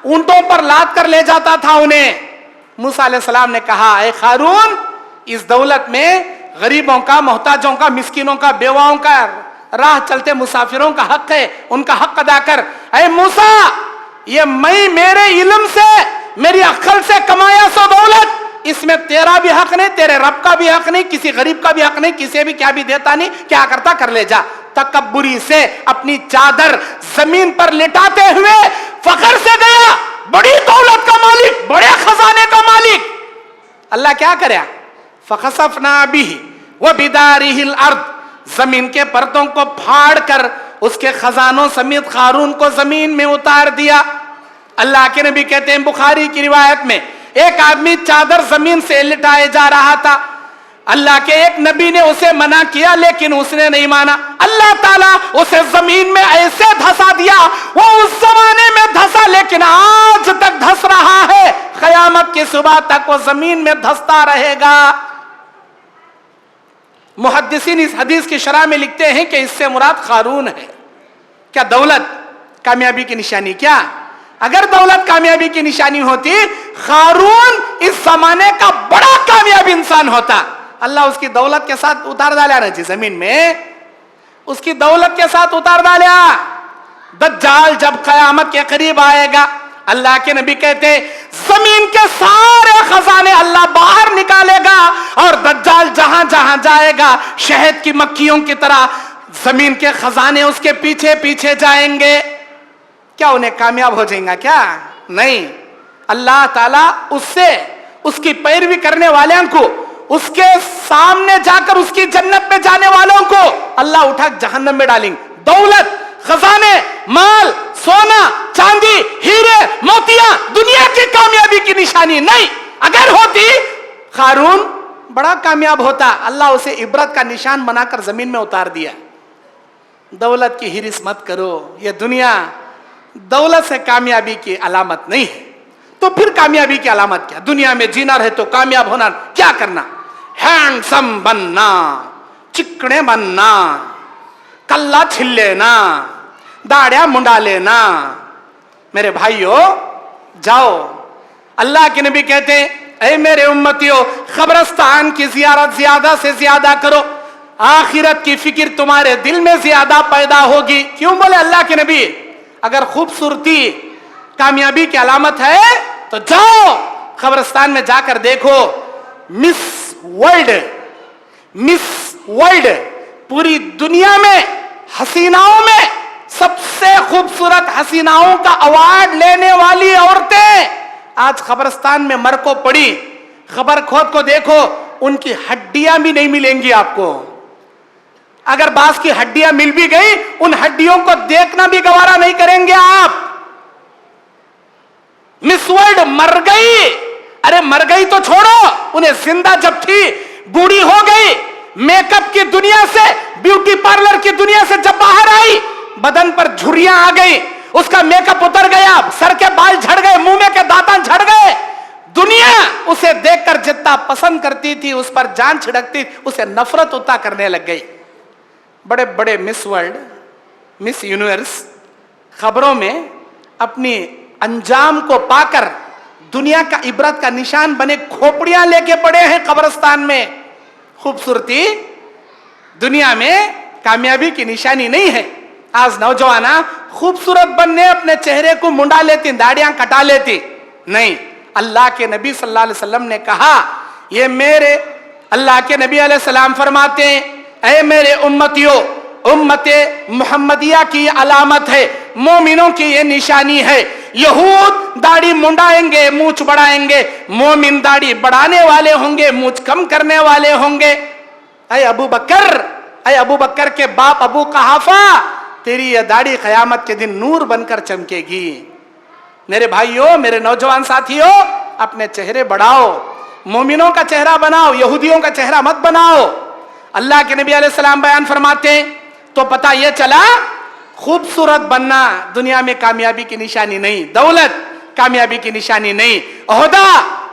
ऊंटों पर लाद कर ले जाता था उन्हें। मूसा अलैहिस्सलाम ने कहा ऐ कारून, इस दौलत में गरीबों का, मोहताजों का, मिस्किनों का, बेवाओं का, राह चलते मुसाफिरों का हक है, उनका हक अदा कर। ऐ मूसा, ये मैं मेरे इल्म से, मेरी अक्ल से कमाया सो दौलत, इसमें तेरा भी हक नहीं, तेरे रब का भी हक नहीं, किसी गरीब का भी हक नहीं, किसी भी क्या भी देता नहीं, क्या करता कर ले जा। तकब्बुरी से अपनी चादर जमीन पर लिटाते हुए फखर से गया, بڑی دولت کا مالک، بڑے خزانے کا مالک، اللہ کیا کرے؟ فخسفنا به وبداره الارض، زمین کے پردوں کو پھاڑ کر اس کے خزانوں سمیت قارون کو زمین میں اتار دیا۔ اللہ کے نبی کہتے ہیں بخاری کی روایت میں، ایک آدمی چادر زمین سے لٹائے جا رہا تھا، اللہ کے ایک نبی نے اسے منع کیا لیکن اس نے نہیں مانا، اللہ تعالیٰ اسے زمین میں ایسے دھسا دیا، وہ اس زمانے میں دھسا لیکن آج تک دھس رہا ہے، قیامت کی صبح تک وہ زمین میں دھستا رہے گا۔ محدثین اس حدیث کی شرح میں لکھتے ہیں کہ اس سے مراد قارون ہے۔ کیا دولت کامیابی کی نشانی؟ کیا اگر دولت کامیابی کی نشانی ہوتی، قارون اس زمانے کا بڑا کامیاب انسان ہوتا، اللہ اس کی دولت کے ساتھ اتار ڈالا نا جی زمین میں، اس کی دولت کے ساتھ اتار ڈالا۔ دجال جب قیامت کے قریب آئے گا، اللہ کے نبی کہتے زمین کے سارے خزانے اللہ باہر نکالے گا اور دجال جہاں جہاں جائے گا شہد کی مکھیوں کی طرح زمین کے خزانے اس کے پیچھے پیچھے جائیں گے۔ کیا انہیں کامیاب ہو جائیں گا؟ کیا نہیں، اللہ تعالیٰ اس سے اس کی پیروی کرنے والوں کو، اس کے سامنے جا کر اس کی جنت میں جانے والوں کو اللہ اٹھا جہنم میں ڈالیں گے۔ دولت، خزانے، مال، سونا، چاندی، ہیرے، موتیاں دنیا کی کامیابی کی نشانی نہیں۔ اگر ہوتی قارون بڑا کامیاب ہوتا، اللہ اسے عبرت کا نشان بنا کر زمین میں اتار دیا۔ دولت کی ہرس مت کرو، یہ دنیا دولت سے کامیابی کی علامت نہیں ہے۔ تو پھر کامیابی کی علامت کیا؟ دنیا میں جینا رہے تو کامیاب ہونا کیا کرنا؟ ہینڈسم بننا، چکنے بننا، کلا چھل لینا، داڑیاں منڈا لینا۔ میرے بھائیو جاؤ، اللہ کے نبی کہتے ہیں اے میرے امتیو، قبرستان کی زیارت زیادہ سے زیادہ کرو، آخرت کی فکر تمہارے دل میں زیادہ پیدا ہوگی۔ کیوں بولے اللہ کے نبی؟ اگر خوبصورتی کامیابی کی علامت ہے تو جاؤ قبرستان میں جا کر دیکھو، مس ورلڈ پوری دنیا میں حسیناؤں میں سب سے خوبصورت حسیناؤں کا ایوارڈ لینے والی عورتیں آج قبرستان میں مر کو پڑی۔ خبر کھود کو دیکھو، ان کی ہڈیاں بھی نہیں ملیں گی آپ کو۔ اگر بعض کی ہڈیاں مل بھی گئی، ان ہڈیوں کو دیکھنا بھی گوارا نہیں کریں گے آپ۔ مس ورلڈ مر گئی، ارے مر گئی تو چھوڑو، انہیں زندہ جب تھی بوڑھی ہو گئی، میک اپ کی دنیا سے، بیوٹی پارلر کی دنیا سے جب باہر آئی، بدن پر جھریاں آ گئی، اس کا میک اپ اتر گیا، سر کے بال جھڑ گئے، منہ میں کے دانتاں جھڑ گئے، دنیا اسے دیکھ کر جتنا پسند کرتی تھی، اس پر جان چھڑکتی، اسے نفرت اتا کرنے لگ گئی۔ بڑے بڑے مس ورلڈ، مس یونیورس خبروں میں اپنی انجام کو پا کر دنیا کا عبرت کا نشان بنے کھوپڑیاں لے کے پڑے ہیں قبرستان میں۔ خوبصورتی دنیا میں کامیابی کی نشانی نہیں ہے۔ آج نوجوانہ خوبصورت بننے اپنے چہرے کو منڈا لیتی، داڑیاں کٹا لیتی، نہیں۔ اللہ کے نبی صلی اللہ علیہ وسلم نے کہا، یہ میرے اللہ کے نبی علیہ السلام فرماتے ہیں اے میرے امتیو، امت محمدیہ کی علامت ہے، مومنوں کی یہ نشانی ہے۔ یہود داڑھی منڈائیں گے، مونچھ بڑھائیں گے، مومن داڑھی بڑھانے والے ہوں گے، مونچھ کم کرنے والے ہوں گے۔ اے ابو بکر کے باپ ابو قحافہ، تیری یہ داڑھی قیامت کے دن نور بن کر چمکے گی۔ میرے بھائیوں، میرے نوجوان ساتھیوں، اپنے چہرے بڑھاؤ، مومنوں کا چہرہ بناؤ، یہودیوں کا چہرہ مت بناؤ۔ اللہ کے نبی علیہ السلام بیان فرماتے ہیں تو پتہ یہ چلا خوبصورت بننا دنیا میں کامیابی کی نشانی نہیں، دولت کامیابی کی نشانی نہیں، عہدہ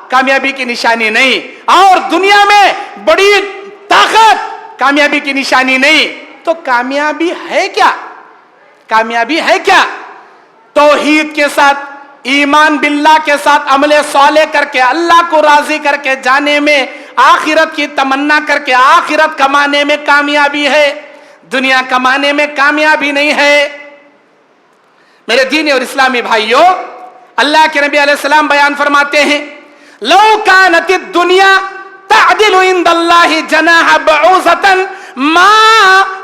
کامیابی کی نشانی نہیں، اور دنیا میں بڑی طاقت کامیابی کی نشانی نہیں۔ تو کامیابی ہے کیا؟ کامیابی ہے کیا؟ توحید کے ساتھ، ایمان باللہ کے ساتھ عمل صالح کر کے، اللہ کو راضی کر کے جانے میں، آخرت کی تمنا کر کے آخرت کمانے میں کامیابی ہے، دنیا کمانے میں کامیابی نہیں ہے۔ میرے دینی اور اسلامی بھائیوں، اللہ کے نبی علیہ السلام بیان فرماتے ہیں لو کانت الدنیا تعدل عند اللہ جناح بعوضۃ ما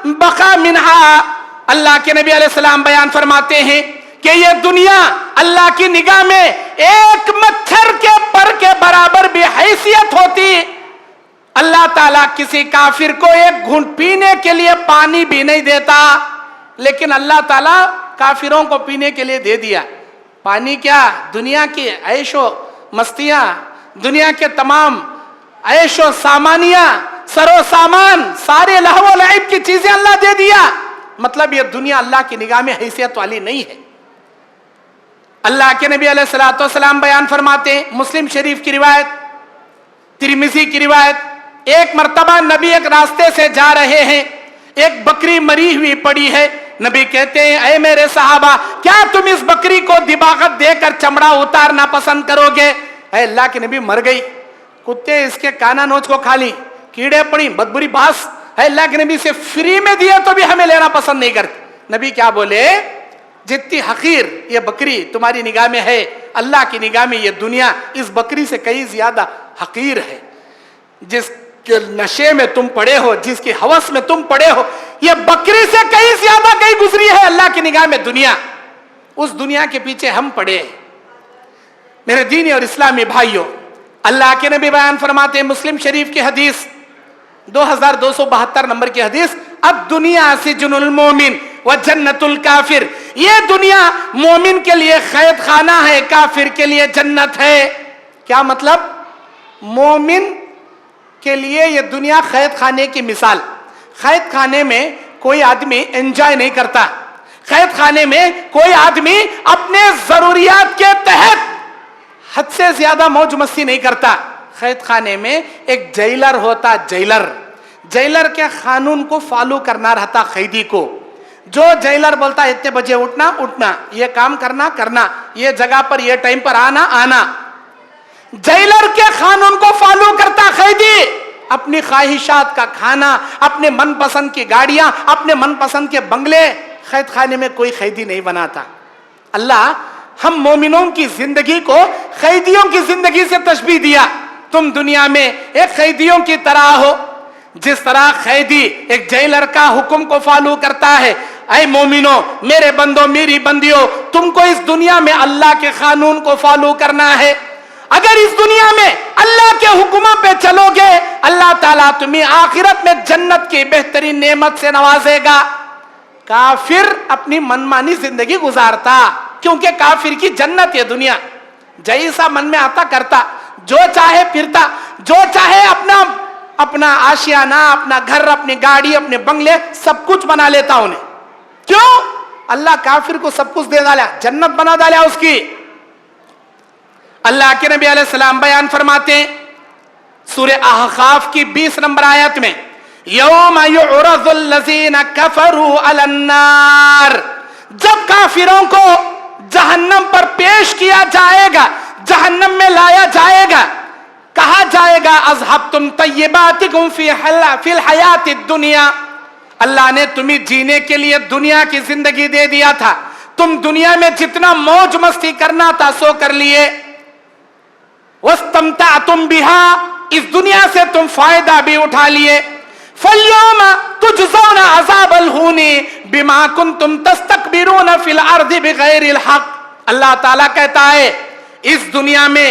بقى منها۔ اللہ کے نبی علیہ السلام بیان فرماتے ہیں کہ کہ یہ دنیا اللہ کی نگاہ میں ایک مچھر کے پر کے برابر بھی حیثیت ہوتی. اللہ تعالیٰ کسی کافر کو ایک گھونٹ پینے کے لیے پانی بھی نہیں دیتا, لیکن اللہ تعالیٰ کافروں کو پینے کے لیے دے دیا. پانی کیا؟ دنیا کی عیش و مستیاں, دنیا کے تمام عیش و سامانیاں, سر و سامان, سارے لہو و لعب کی چیزیں اللہ دے دیا. مطلب یہ دنیا اللہ کی نگاہ میں حیثیت والی نہیں ہے. اللہ کے نبی علیہ الصلوۃ والسلام بیان فرماتے ہیں, مسلم شریف کی روایت, ترمذی کی روایت, ایک مرتبہ نبی ایک راستے سے جا رہے ہیں, ایک بکری مری ہوئی پڑی ہے. نبی کہتے ہیں, اے میرے صحابہ, کیا تم اس بکری کو دباغت دے کر چمڑا اتارنا پسند کرو گے؟ اے اللہ کے نبی, مر گئی, کتے اس کے کانا نوچ کو کھا لی, کیڑے پڑی, بدبری باس. اے اللہ کے نبی سے فری میں دیے تو بھی ہمیں لینا پسند نہیں کرتے. نبی کیا بولے؟ جتنی حقیر یہ بکری تمہاری نگاہ میں ہے, اللہ کی نگاہ میں یہ دنیا اس بکری سے کئی زیادہ حقیر ہے. جس کے نشے میں تم پڑے ہو, جس کی ہوس میں تم پڑے ہو, یہ بکری سے کئی زیادہ کئی گزری ہے اللہ کی نگاہ میں دنیا. اس دنیا کے پیچھے ہم پڑے. میرے دینی اور اسلامی بھائیوں, اللہ کے نبی بیان فرماتے ہیں, مسلم شریف کی حدیث 2272 نمبر کی حدیث, اب دنیا سجن المومن و جنت الکافر, یہ دنیا مومن کے لیے قید خانہ ہے, کافر کے لیے جنت ہے. کیا مطلب؟ مومن کے لیے یہ دنیا قید خانے کی مثال. قید خانے میں کوئی آدمی انجوائے نہیں کرتا, قید خانے میں کوئی آدمی اپنے ضروریات کے تحت حد سے زیادہ موج مستی نہیں کرتا. قید خانے میں ایک جیلر ہوتا, جیلر کے قانون کو فالو کرنا رہتا قیدی کو. جو جیلر بولتا ہے اتنے بجے اٹھنا, یہ کام کرنا, یہ جگہ پر یہ ٹائم پر آنا, جیلر کے قانون کو فالو کرتا قیدی. اپنی خواہشات کا کھانا, اپنے من پسند کی گاڑیاں, اپنے من پسند کے بنگلے قید خانے میں کوئی قیدی نہیں بناتا. اللہ ہم مومنوں کی زندگی کو قیدیوں کی زندگی سے تشبیہ دیا. تم دنیا میں ایک قیدیوں کی طرح ہو, جس طرح قیدی ایک جیلر کا حکم کو فالو کرتا ہے. اے مومنوں, میرے بندوں, میری بندیوں, تم کو اس دنیا میں اللہ کے قانون کو فالو کرنا ہے. اگر اس دنیا میں اللہ کے حکموں پہ چلو گے, اللہ تعالیٰ تمہیں آخرت میں جنت کی بہترین نعمت سے نوازے گا. کافر اپنی منمانی زندگی گزارتا, کیونکہ کافر کی جنت یہ دنیا, جیسا من میں آتا کرتا, جو چاہے پھرتا, جو چاہے اپنا آشیانہ, اپنا گھر, اپنی گاڑی, اپنے بنگلے, سب کچھ بنا لیتا انہیں. کیوں؟ اللہ کافر کو سب کچھ دے ڈالا, جنت بنا ڈالا اس کی. اللہ کے نبی علیہ السلام بیان فرماتے ہیں سورہ احقاف کی 20 نمبر آیت میں, یوم یعرض الذین کفروا علی النار, جب کافروں کو جہنم پر پیش کیا جائے گا, جہنم میں لایا جائے گا, کہا جائے گا اذھبتم طیباتکم فی الحیات الدنیا, اللہ نے تمہیں جینے کے لیے دنیا کی زندگی دے دیا تھا, تم دنیا میں جتنا موج مستی کرنا تھا سو کر لیے. واستمتعتم بها, اس دنیا سے تم فائدہ بھی اٹھا لیے. فَالْيَوْمَ تُجْزَوْنَ عَذَابَ الْهُونِ بِمَا كُنْتُمْ تَسْتَكْبِرُونَ فِي الْأَرْضِ بِغَيْرِ الْحَقِّ. اللہ تعالیٰ کہتا ہے اس دنیا میں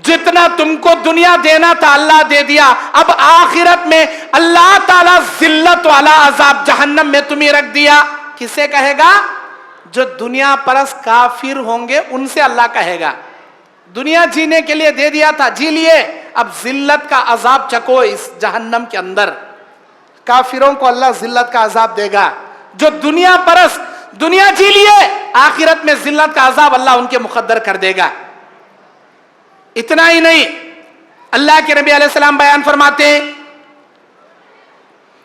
جتنا تم کو دنیا دینا تھا اللہ دے دیا, اب آخرت میں اللہ تعالیٰ ذلت والا عذاب جہنم میں تمہیں رکھ دیا. کسے کہے گا؟ جو دنیا پرست کافر ہوں گے ان سے اللہ کہے گا. دنیا جینے کے لیے دے دیا تھا, جی لیے, اب ذلت کا عذاب چکو اس جہنم کے اندر. کافروں کو اللہ ذلت کا عذاب دے گا. جو دنیا پرست دنیا جی لیے, آخرت میں ذلت کا عذاب اللہ ان کے مقدر کر دے گا. اتنا ہی نہیں, اللہ کے نبی علیہ السلام بیان فرماتے ہیں,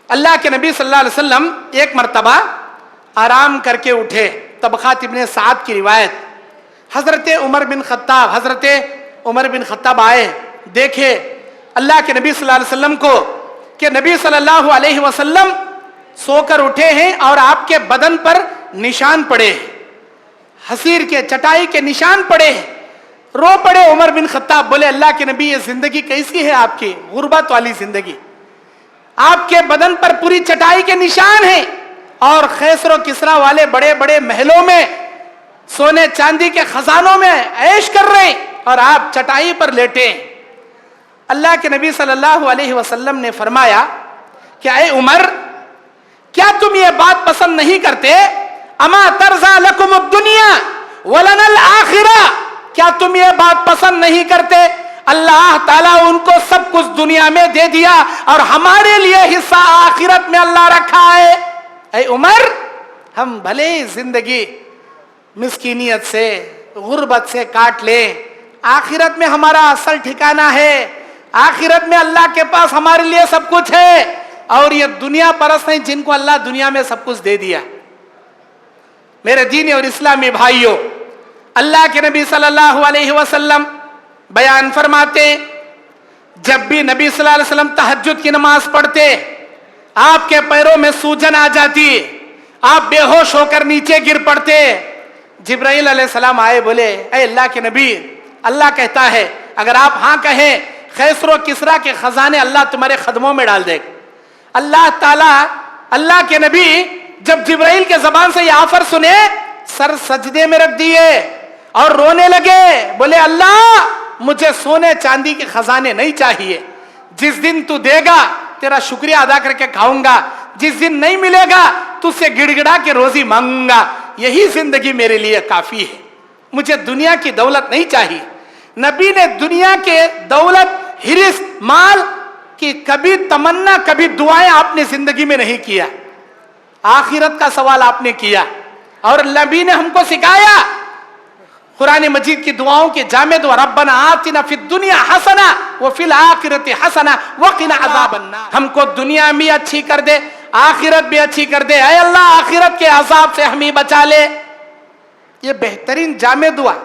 اللہ کے نبی صلی اللہ علیہ وسلم ایک مرتبہ آرام کر کے اٹھے. طبقات ابن سعد کی روایت, حضرت عمر بن خطاب آئے, دیکھے اللہ کے نبی صلی اللہ علیہ وسلم کو کہ نبی صلی اللہ علیہ وسلم سو کر اٹھے ہیں اور آپ کے بدن پر نشان پڑے, حسیر کے چٹائی کے نشان پڑے. رو پڑے عمر بن خطاب, بولے اللہ کے نبی یہ زندگی کیسی ہے آپ کی, غربت والی زندگی, آپ کے بدن پر پوری چٹائی کے نشان ہیں اور خیسر و کسرا والے بڑے بڑے محلوں میں सोने चांदी के खजानों में ऐश कर रहे हैं और आप चटाई पर लेटे हैं। अल्लाह के नबी सल्लल्लाहु अलैहि वसल्लम ने फरमाया कि ऐ उमर, क्या तुम ये बात पसंद नहीं करते? अमा तरजा लकुम दुनिया वलनल आखिरा, क्या तुम ये बात पसंद नहीं करते? अल्लाह ताला उनको सब कुछ दुनिया में दे दिया और हमारे लिए हिस्सा आखिरत में अल्लाह रखा है। ऐ उमर, हम भले ही जिंदगी मिस्कीनियत से, गुर्बत से काट ले, आखिरत में हमारा असल ठिकाना है। आखिरत में अल्लाह के पास हमारे लिए सब कुछ है। और ये दुनिया परस्त नहीं जिनको अल्लाह दुनिया में सब कुछ दे दिया। मेरे दीनी और इस्लामी भाइयों, अल्लाह के नबी सल्लल्लाहु अलैहि वसल्लम बयान फरमाते, जब भी नबी सल्लल्लाहु अलैहि वसल्लम तहज्जुद की नमाज पढ़ते, आपके पैरों में सूजन आ जाती, आप बेहोश होकर नीचे गिर पड़ते। जिब्राइल अलैहिस्सलाम आए, बोले ऐ अल्लाह के नबी, अल्लाह कहता है अगर आप हाँ कहें, खैसरो किसरा के खजाने अल्लाह तुम्हारे कदमों में डाल देगा। अल्लाह ताला, अल्लाह के नबी जब जिब्राइल के जबान से ये ऑफर सुने, सर सजदे में रख दिए और रोने लगे। बोले अल्लाह, मुझे सोने चांदी के खजाने नहीं चाहिए। जिस दिन तू देगा तेरा शुक्रिया अदा करके खाऊंगा, जिस दिन नहीं मिलेगा तुझसे गिड़गिड़ा के रोजी मांगूंगा। यही जिंदगी मेरे लिए काफी है, मुझे दुनिया की दौलत नहीं चाहिए। नबी ने दुनिया के दौलत, हिरिस, माल की कभी तमन्ना, कभी दुआएं आपने जिंदगी में नहीं किया। आखिरत का सवाल आपने किया और नबी ने हमको सिखाया कुरान मजीद की दुआओं के जामे दुआ, रब्बना आतिना फिद दुनिया हसना व फिल आखिरति हसना व क़िना अज़ाबन्नार। हमको दुनिया भी अच्छी कर दे, आखिरत भी अच्छी कर दे। ऐ अल्लाह, आखिरत के अजाब से हमें बचा ले। ये बेहतरीन जामे दुआ।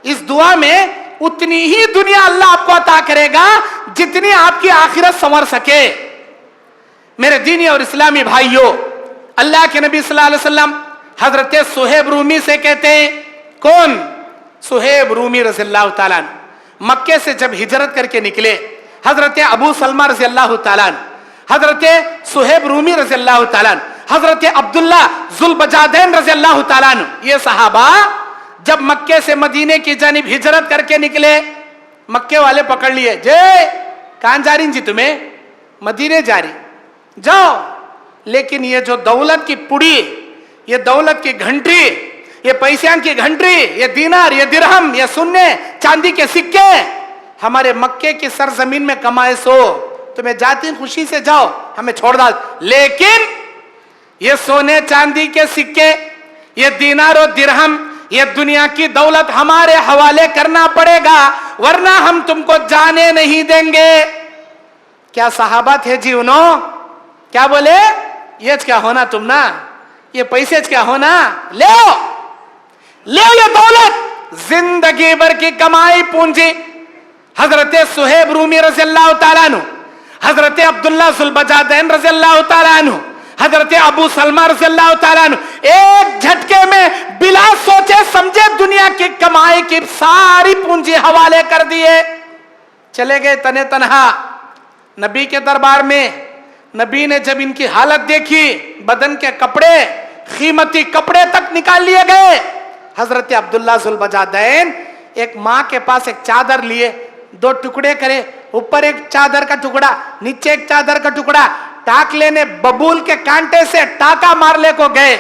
इस दुआ में उतनी ही दुनिया अल्लाह आपको अता करेगा जितनी आपकी आखिरत संवर सके। मेरे दीनी और इस्लामी भाइयों, अल्लाह के नबी सल्लल्लाहु अलैहि वसल्लम हजरत सुहेब रूमी से कहते हैं, कौन? सुहेब रूमी रज़ियल्लाहु ताला अन्हु मक्के से जब हिजरत करके निकले, हजरत अबू सलमा रज़ियल्लाहु ताला अन्हु, हजरत सुहेब रूमी रज़ियल्लाहु ताला अन्हु, हजरत अब्दुल्ला ज़ुलबजादैन रज़ियल्लाहु ताला अन्हु, ये सहाबा जब मक्के से मदीने की जानिब हिजरत करके निकले, मक्के वाले पकड़ लिए, जे कहां जा रही जी? तुम्हें मदीने जा रही, जाओ। लेकिन ये जो दौलत की पुड़ी, ये दौलत की घंटी, ये पैसियां की घंटी, ये दीनार, ये दिरहम, ये सुन्ने चांदी के सिक्के हमारे मक्के की सरजमीन में कमाए सो तुम्हें जाती खुशी से जाओ, हमें छोड़ दो। लेकिन ये सोने चांदी के सिक्के, ये दीनार और दिरहम, ये दुनिया की दौलत हमारे हवाले करना पड़ेगा, वरना हम तुमको जाने नहीं देंगे। क्या सहाबा थे जी उन्हों? क्या बोले? ये क्या होना तुम ना, ये पैसे क्या होना, ले ये दौलत, जिंदगी भर की कमाई पूंजी। हजरत सुहेब रूमी रज़ियल्लाहु ताला अन्हु, हजरत अब्दुल्ला ज़ुलबजादैन रज़ियल्लाहु ताला अन्हु, हजरत अबू सलमा रज़ियल्लाहु ताला अन्हु एक झटके में बिला सोचे समझे दुनिया की कमाई की सारी पूंजी हवाले कर दिए, चले गए तने तनहा नबी के दरबार में। नबी ने जब इनकी हालत देखी, बदन के कपड़े, कीमती कपड़े तक निकाल लिए गए। हजरत अब्दुल्ला ज़ुलबजादैन एक माँ के पास एक चादर लिए, दो टुकड़े करे, ऊपर एक चादर का टुकड़ा, नीचे एक चादर का टुकड़ा, टाक लेने बबूल के कांटे से टाका मारने को गए,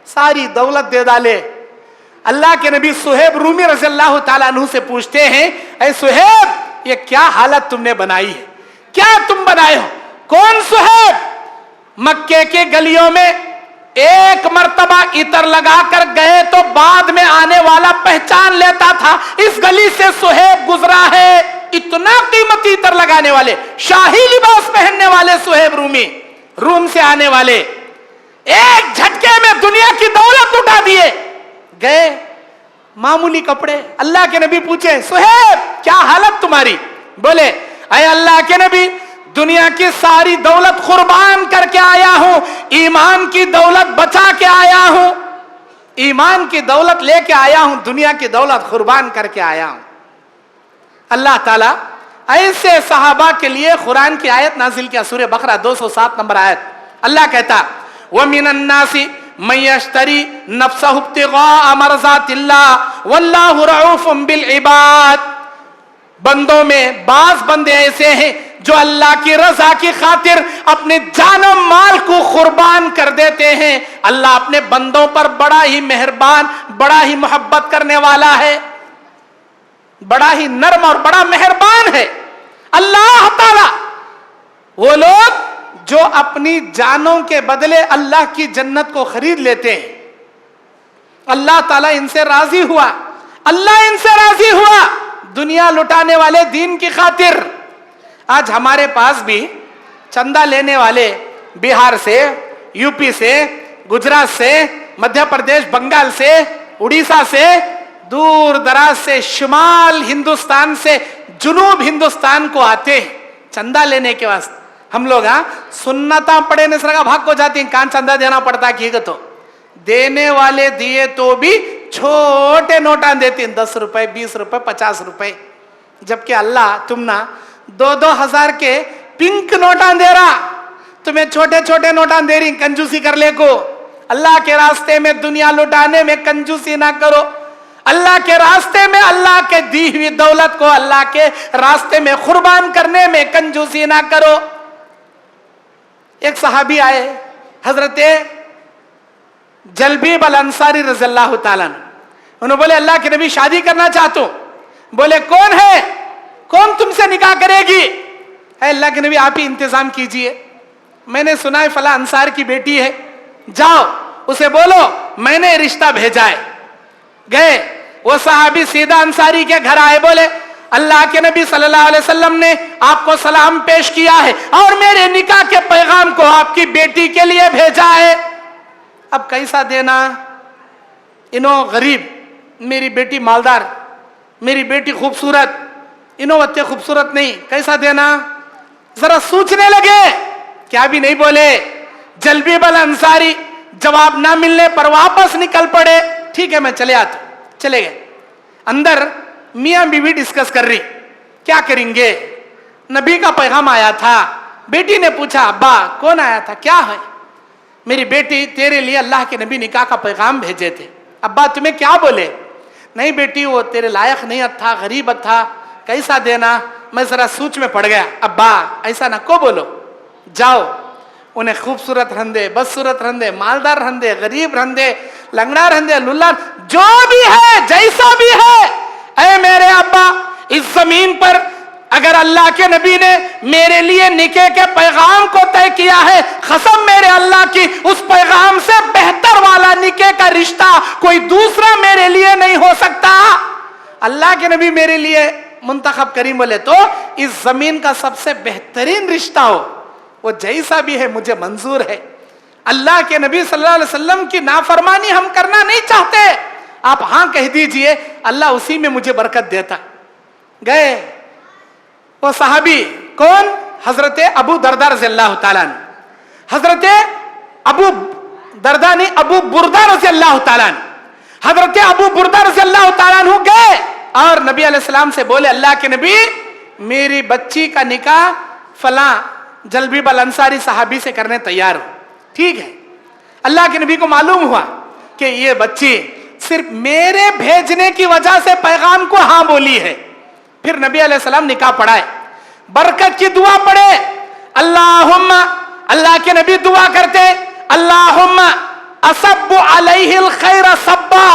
सारी दौलत दे डाले। अल्लाह के नबी सुहेब रूमी रज़ियल्लाहु ताला अन्हु से पूछते हैं, ऐ सुहेब, ये क्या हालत तुमने बनाई है, क्या तुम बनाए हो? कौन सुहेब? मक्के के गलियों में एक मर्तबा इतर लगाकर गए तो बाद में आने वाला पहचान लेता था, इस गली से सुहेब गुजरा है। इतना कीमती इतर लगाने वाले, शाही लिबास पहनने वाले सुहेब रूमी, रूम से आने वाले, एक झटके में दुनिया की दौलत उठा दिए, गए मामूली कपड़े। अल्लाह के नबी पूछे, सुहेब क्या हालत तुम्हारी? बोले, अय अल्लाह के नबी, दुनिया की सारी दौलत कुर्बान करके आया हूं, ईमान की दौलत बचा के आया हूं, ईमान की दौलत लेके आया हूं, दुनिया की दौलत कुर्बान करके आया हूं। अल्लाह ताला ऐसे सहाबा के लिए कुरान की आयत नाजिल किया, सूरह बकरा 207 नंबर आयत। अल्लाह कहता, व मिनन नासी من یشتری نفسہ ابتغاء مرضات اللہ واللہ رعوف بالعباد. بندوں میں بعض بندے ایسے ہیں جو اللہ کی رضا کی خاطر اپنے جان و مال کو قربان کر دیتے ہیں. اللہ اپنے بندوں پر بڑا ہی مہربان، بڑا ہی محبت کرنے والا ہے، بڑا ہی نرم اور بڑا مہربان ہے. اللہ تعالی وہ لوگ جو اپنی جانوں کے بدلے اللہ کی جنت کو خرید لیتے ہیں، اللہ تعالیٰ ان سے راضی ہوا، اللہ ان سے راضی ہوا دنیا لٹانے والے دین کی خاطر. آج ہمارے پاس بھی چندہ لینے والے بہار سے، یو پی سے، گجرات سے، مدھیہ پردیش، بنگال سے، اڑیسہ سے، دور دراز سے، شمال ہندوستان سے جنوب ہندوستان کو آتے ہیں چندہ لینے کے واسطے. ہم لوگ سنتا پڑے نسر کا بھاگ کو جاتی ہیں، کان چندہ دینا پڑتا کی گا تو دینے والے دیے تو بھی چھوٹے نوٹاں دیتی ہیں، 10 روپے، 20 روپے، 50 روپے، جبکہ اللہ تم نا 2-2 ہزار کے پنک نوٹاں دے رہا، تمہیں چھوٹے چھوٹے نوٹاں دے رہی. کنجوسی کر لے کو اللہ کے راستے میں دنیا لٹانے میں کنجوسی نہ کرو. اللہ کے راستے میں اللہ کے دی ہوئی دولت کو اللہ کے راستے میں قربان کرنے میں کنجوسی نہ کرو. ایک صحابی آئے حضرت جلبیب الانصاری رضی اللہ تعالیٰ، انہوں بولے اللہ کے نبی شادی کرنا چاہتا ہوں. بولے کون ہے، کون تم سے نکاح کرے گی؟ اے اللہ کے نبی آپ ہی انتظام کیجئے، میں نے سنا ہے فلاں انصار کی بیٹی ہے، جاؤ اسے بولو میں نے رشتہ بھیجا ہے. گئے وہ صحابی سیدھا انصاری کے گھر آئے، بولے اللہ کے نبی صلی اللہ علیہ وسلم نے آپ کو سلام پیش کیا ہے اور میرے نکاح کے پیغام کو آپ کی بیٹی کے لیے بھیجا ہے. اب کیسا دینا؟ انہوں غریب، میری بیٹی مالدار، میری بیٹی خوبصورت، انہوں اتنے خوبصورت نہیں، کیسا دینا؟ ذرا سوچنے لگے، کیا بھی نہیں بولے. جلبیب الانصاری جواب نہ ملنے پر واپس نکل پڑے. ٹھیک ہے میں چلے آتا ہوں. چلے گئے. اندر میاں بیوی ڈسکس کر رہی کیا کریں گے. نبی کا پیغام آیا تھا. بیٹی نے پوچھا ابا کون آیا تھا، کیا ہے؟ میری بیٹی تیرے لیے اللہ کے نبی نکاح کا پیغام بھیجے تھے. ابا تمہیں کیا بولے؟ نہیں بیٹی وہ تیرے لائق نہیں تھا، غریب تھا، کیسا دینا؟ میں ذرا سوچ میں پڑ گیا. ابا ایسا نہ کو بولو، جاؤ انہیں خوبصورت رہندے، بدصورت رہندے، مالدار رہندے، غریب رہندے، لنگڑا رہندے، للہ جو بھی ہے جیسا بھی ہے، اے میرے ابا اس زمین پر اگر اللہ کے نبی نے میرے لیے نکاح کے پیغام کو طے کیا ہے، قسم میرے اللہ کی اس پیغام سے بہتر والا نکاح کا رشتہ کوئی دوسرا میرے لیے نہیں ہو سکتا. اللہ کے نبی میرے لیے منتخب کریم بولے تو اس زمین کا سب سے بہترین رشتہ ہو، وہ جیسا بھی ہے مجھے منظور ہے. اللہ کے نبی صلی اللہ علیہ وسلم کی نافرمانی ہم کرنا نہیں چاہتے، آپ ہاں کہہ دیجئے، اللہ اسی میں مجھے برکت دیتا. گئے وہ صحابی کون؟ حضرت ابو دردہ رضی اللہ تعالیٰ عنہ. حضرت ابو دردہ نہیں، ابو بردہ رضی اللہ تعالیٰ عنہ. حضرت ابو بردہ رضی اللہ تعالیٰ عنہ گئے اور نبی علیہ السلام سے بولے اللہ کے نبی میری بچی کا نکاح فلاں جلبیب الانصاری صحابی سے کرنے تیار ہو. ٹھیک ہے. اللہ کے نبی کو معلوم ہوا کہ یہ بچی صرف میرے بھیجنے کی وجہ سے پیغام کو ہاں بولی ہے. پھر نبی علیہ السلام نکاح پڑھائے، برکت کی دعا پڑھے. اللہم، اللہ کے نبی دعا کرتے اللہم اصب علیہ الخیر صبا،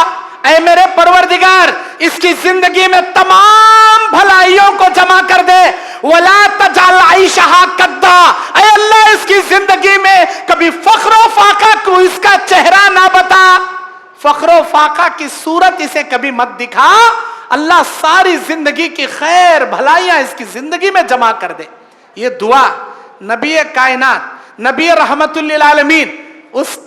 اے میرے پروردگار اس کی زندگی میں تمام بھلائیوں کو جمع کر دے. ولا تجعل عیشہا کدا، اے اللہ اس کی زندگی میں کبھی فخر و فاقہ کو اس کا چہرہ نہ بتا، فخر و فاقہ کی صورت اسے کبھی مت دکھا. اللہ ساری زندگی کی خیر بھلائیاں اس کی زندگی میں جمع کر دے. یہ دعا نبی کائنات، نبی رحمت للعالمین اس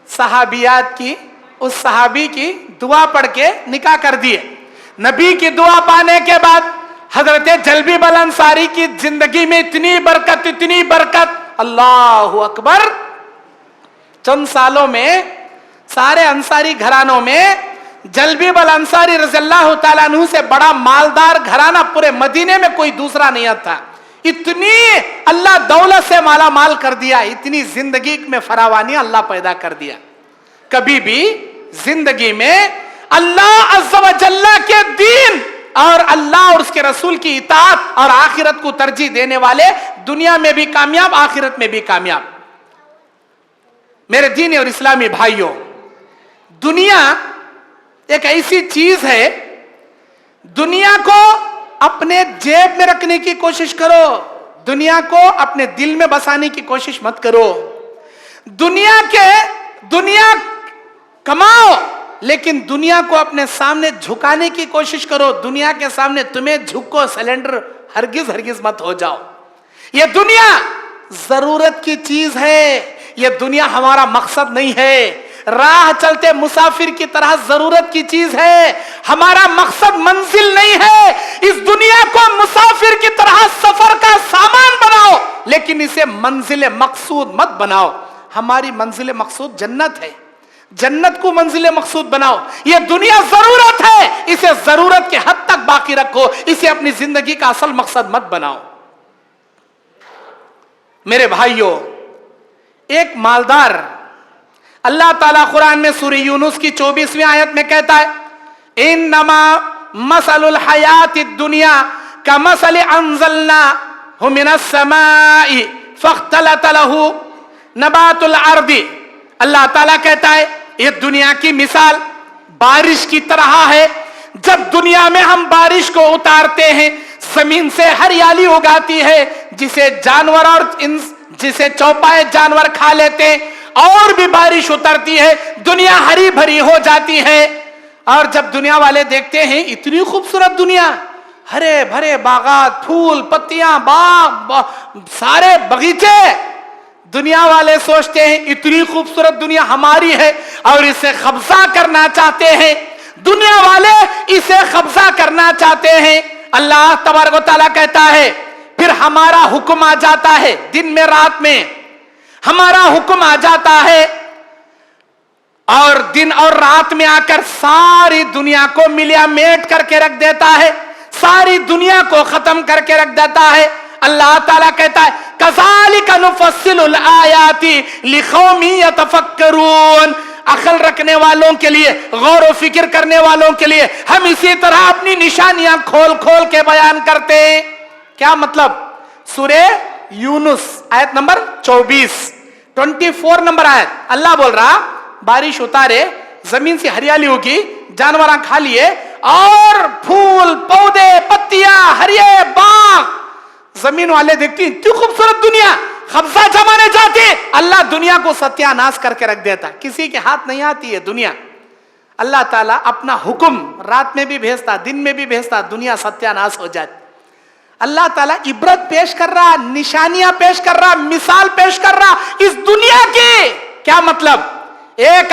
صحابیات کی، اس صحابی کی دعا پڑھ کے نکاح کر دیے. نبی کی دعا پانے کے بعد حضرت جلبیب الانصاری کی زندگی میں اتنی برکت، اتنی برکت، اللہ اکبر. چند سالوں میں سارے انصاری گھرانوں میں جلبیب الانصاری رضی اللہ تعالیٰ عنہ سے بڑا مالدار گھرانہ پورے مدینے میں کوئی دوسرا نہیں تھا. اتنی اللہ دولت سے مالا مال کر دیا، اتنی زندگی میں فراوانی اللہ پیدا کر دیا. कभी भी जिंदगी में अल्लाह अज़्ज़ा व जल्ला के दीन और अल्लाह और उसके रसूल की इताअत और आखिरत को तरजीह देने वाले दुनिया में भी कामयाब, आखिरत में भी कामयाब। मेरे दीनी और इस्लामी भाइयों, दुनिया एक ऐसी चीज है, दुनिया को अपने जेब में रखने की कोशिश करो, दुनिया को अपने दिल में बसाने की कोशिश मत करो। दुनिया कमाओ, लेकिन दुनिया को अपने सामने झुकाने की कोशिश करो। दुनिया के सामने तुम्हें झुको सिलेंडर हरगिज मत हो जाओ। यह दुनिया जरूरत की चीज है, यह दुनिया हमारा मकसद नहीं है। राह चलते मुसाफिर की तरह जरूरत की चीज है, हमारा मकसद मंजिल नहीं है। इस दुनिया को मुसाफिर की तरह सफर का सामान बनाओ, लेकिन इसे मंजिल मकसूद मत बनाओ। हमारी मंजिल मकसूद जन्नत है, जन्नत को मंजिल मकसूद बनाओ। यह दुनिया जरूरत है, इसे जरूरत के हद तक बाकी रखो, इसे अपनी जिंदगी का असल मकसद मत बनाओ। मेरे भाइयों, एक मालदार, अल्लाह ताला कुरान में सूरह यूनुस की 24वीं आयत में कहता है, इन्नमा मसलुल हयातिद दुनिया कमसल अंज़लनाहु मिनस समाई फख्तलत लहू नबातुल अर्दी। अल्लाह ताला कहता है, ये दुनिया की मिसाल बारिश की तरह है। जब दुनिया में हम बारिश को उतारते हैं, जमीन से हरियाली उगाती है, जिसे जानवर और जिसे चौपाए जानवर खा लेते हैं, और भी बारिश उतरती है, दुनिया हरी भरी हो जाती है। और जब दुनिया वाले देखते हैं इतनी खूबसूरत दुनिया, हरे भरे बागात, फूल पत्तियां, बाग, सारे बगीचे, दुनिया वाले सोचते हैं इतनी खूबसूरत दुनिया हमारी है और इसे कब्जा करना चाहते हैं। दुनिया वाले इसे कब्जा करना चाहते हैं। अल्लाह तबारक व तआला कहता है, फिर हमारा हुक्म आ जाता है, दिन में रात में हमारा हुक्म आ जाता है, और दिन और रात में आकर सारी दुनिया को मिलियामेट करके रख देता है, सारी दुनिया को खत्म करके रख देता है। अल्लाह ताला कहता है, कज़ालिका नुफ़स्सिलुल आयाति लिक़ौमिन यतफ़क्करून। अकल रखने वालों के लिए, गौर व फिक्र करने वालों के लिए हम इसी तरह अपनी निशानियां खोल खोल के बयान करते हैं। क्या मतलब? सूरे यूनुस आयत नंबर 24 नंबर आयत, अल्लाह बोल रहा बारिश उतारे, जमीन से हरियाली होगी, जानवर खा लिए, और फूल पौधे पत्तियां हरिये बाग, जमीन वाले देखती इतनी खूबसूरत दुनिया, कब्जा जमाने जाते, अल्लाह दुनिया को सत्यानाश करके रख देता। किसी के हाथ नहीं आती है दुनिया। अल्लाह ताला अपना हुक्म रात में भी भेजता, दिन में भी भेजता, दुनिया सत्यानाश हो जाती। अल्लाह ताला इबरत पेश कर रहा, निशानियां पेश कर रहा, मिसाल पेश कर रहा इस दुनिया की। क्या मतलब? एक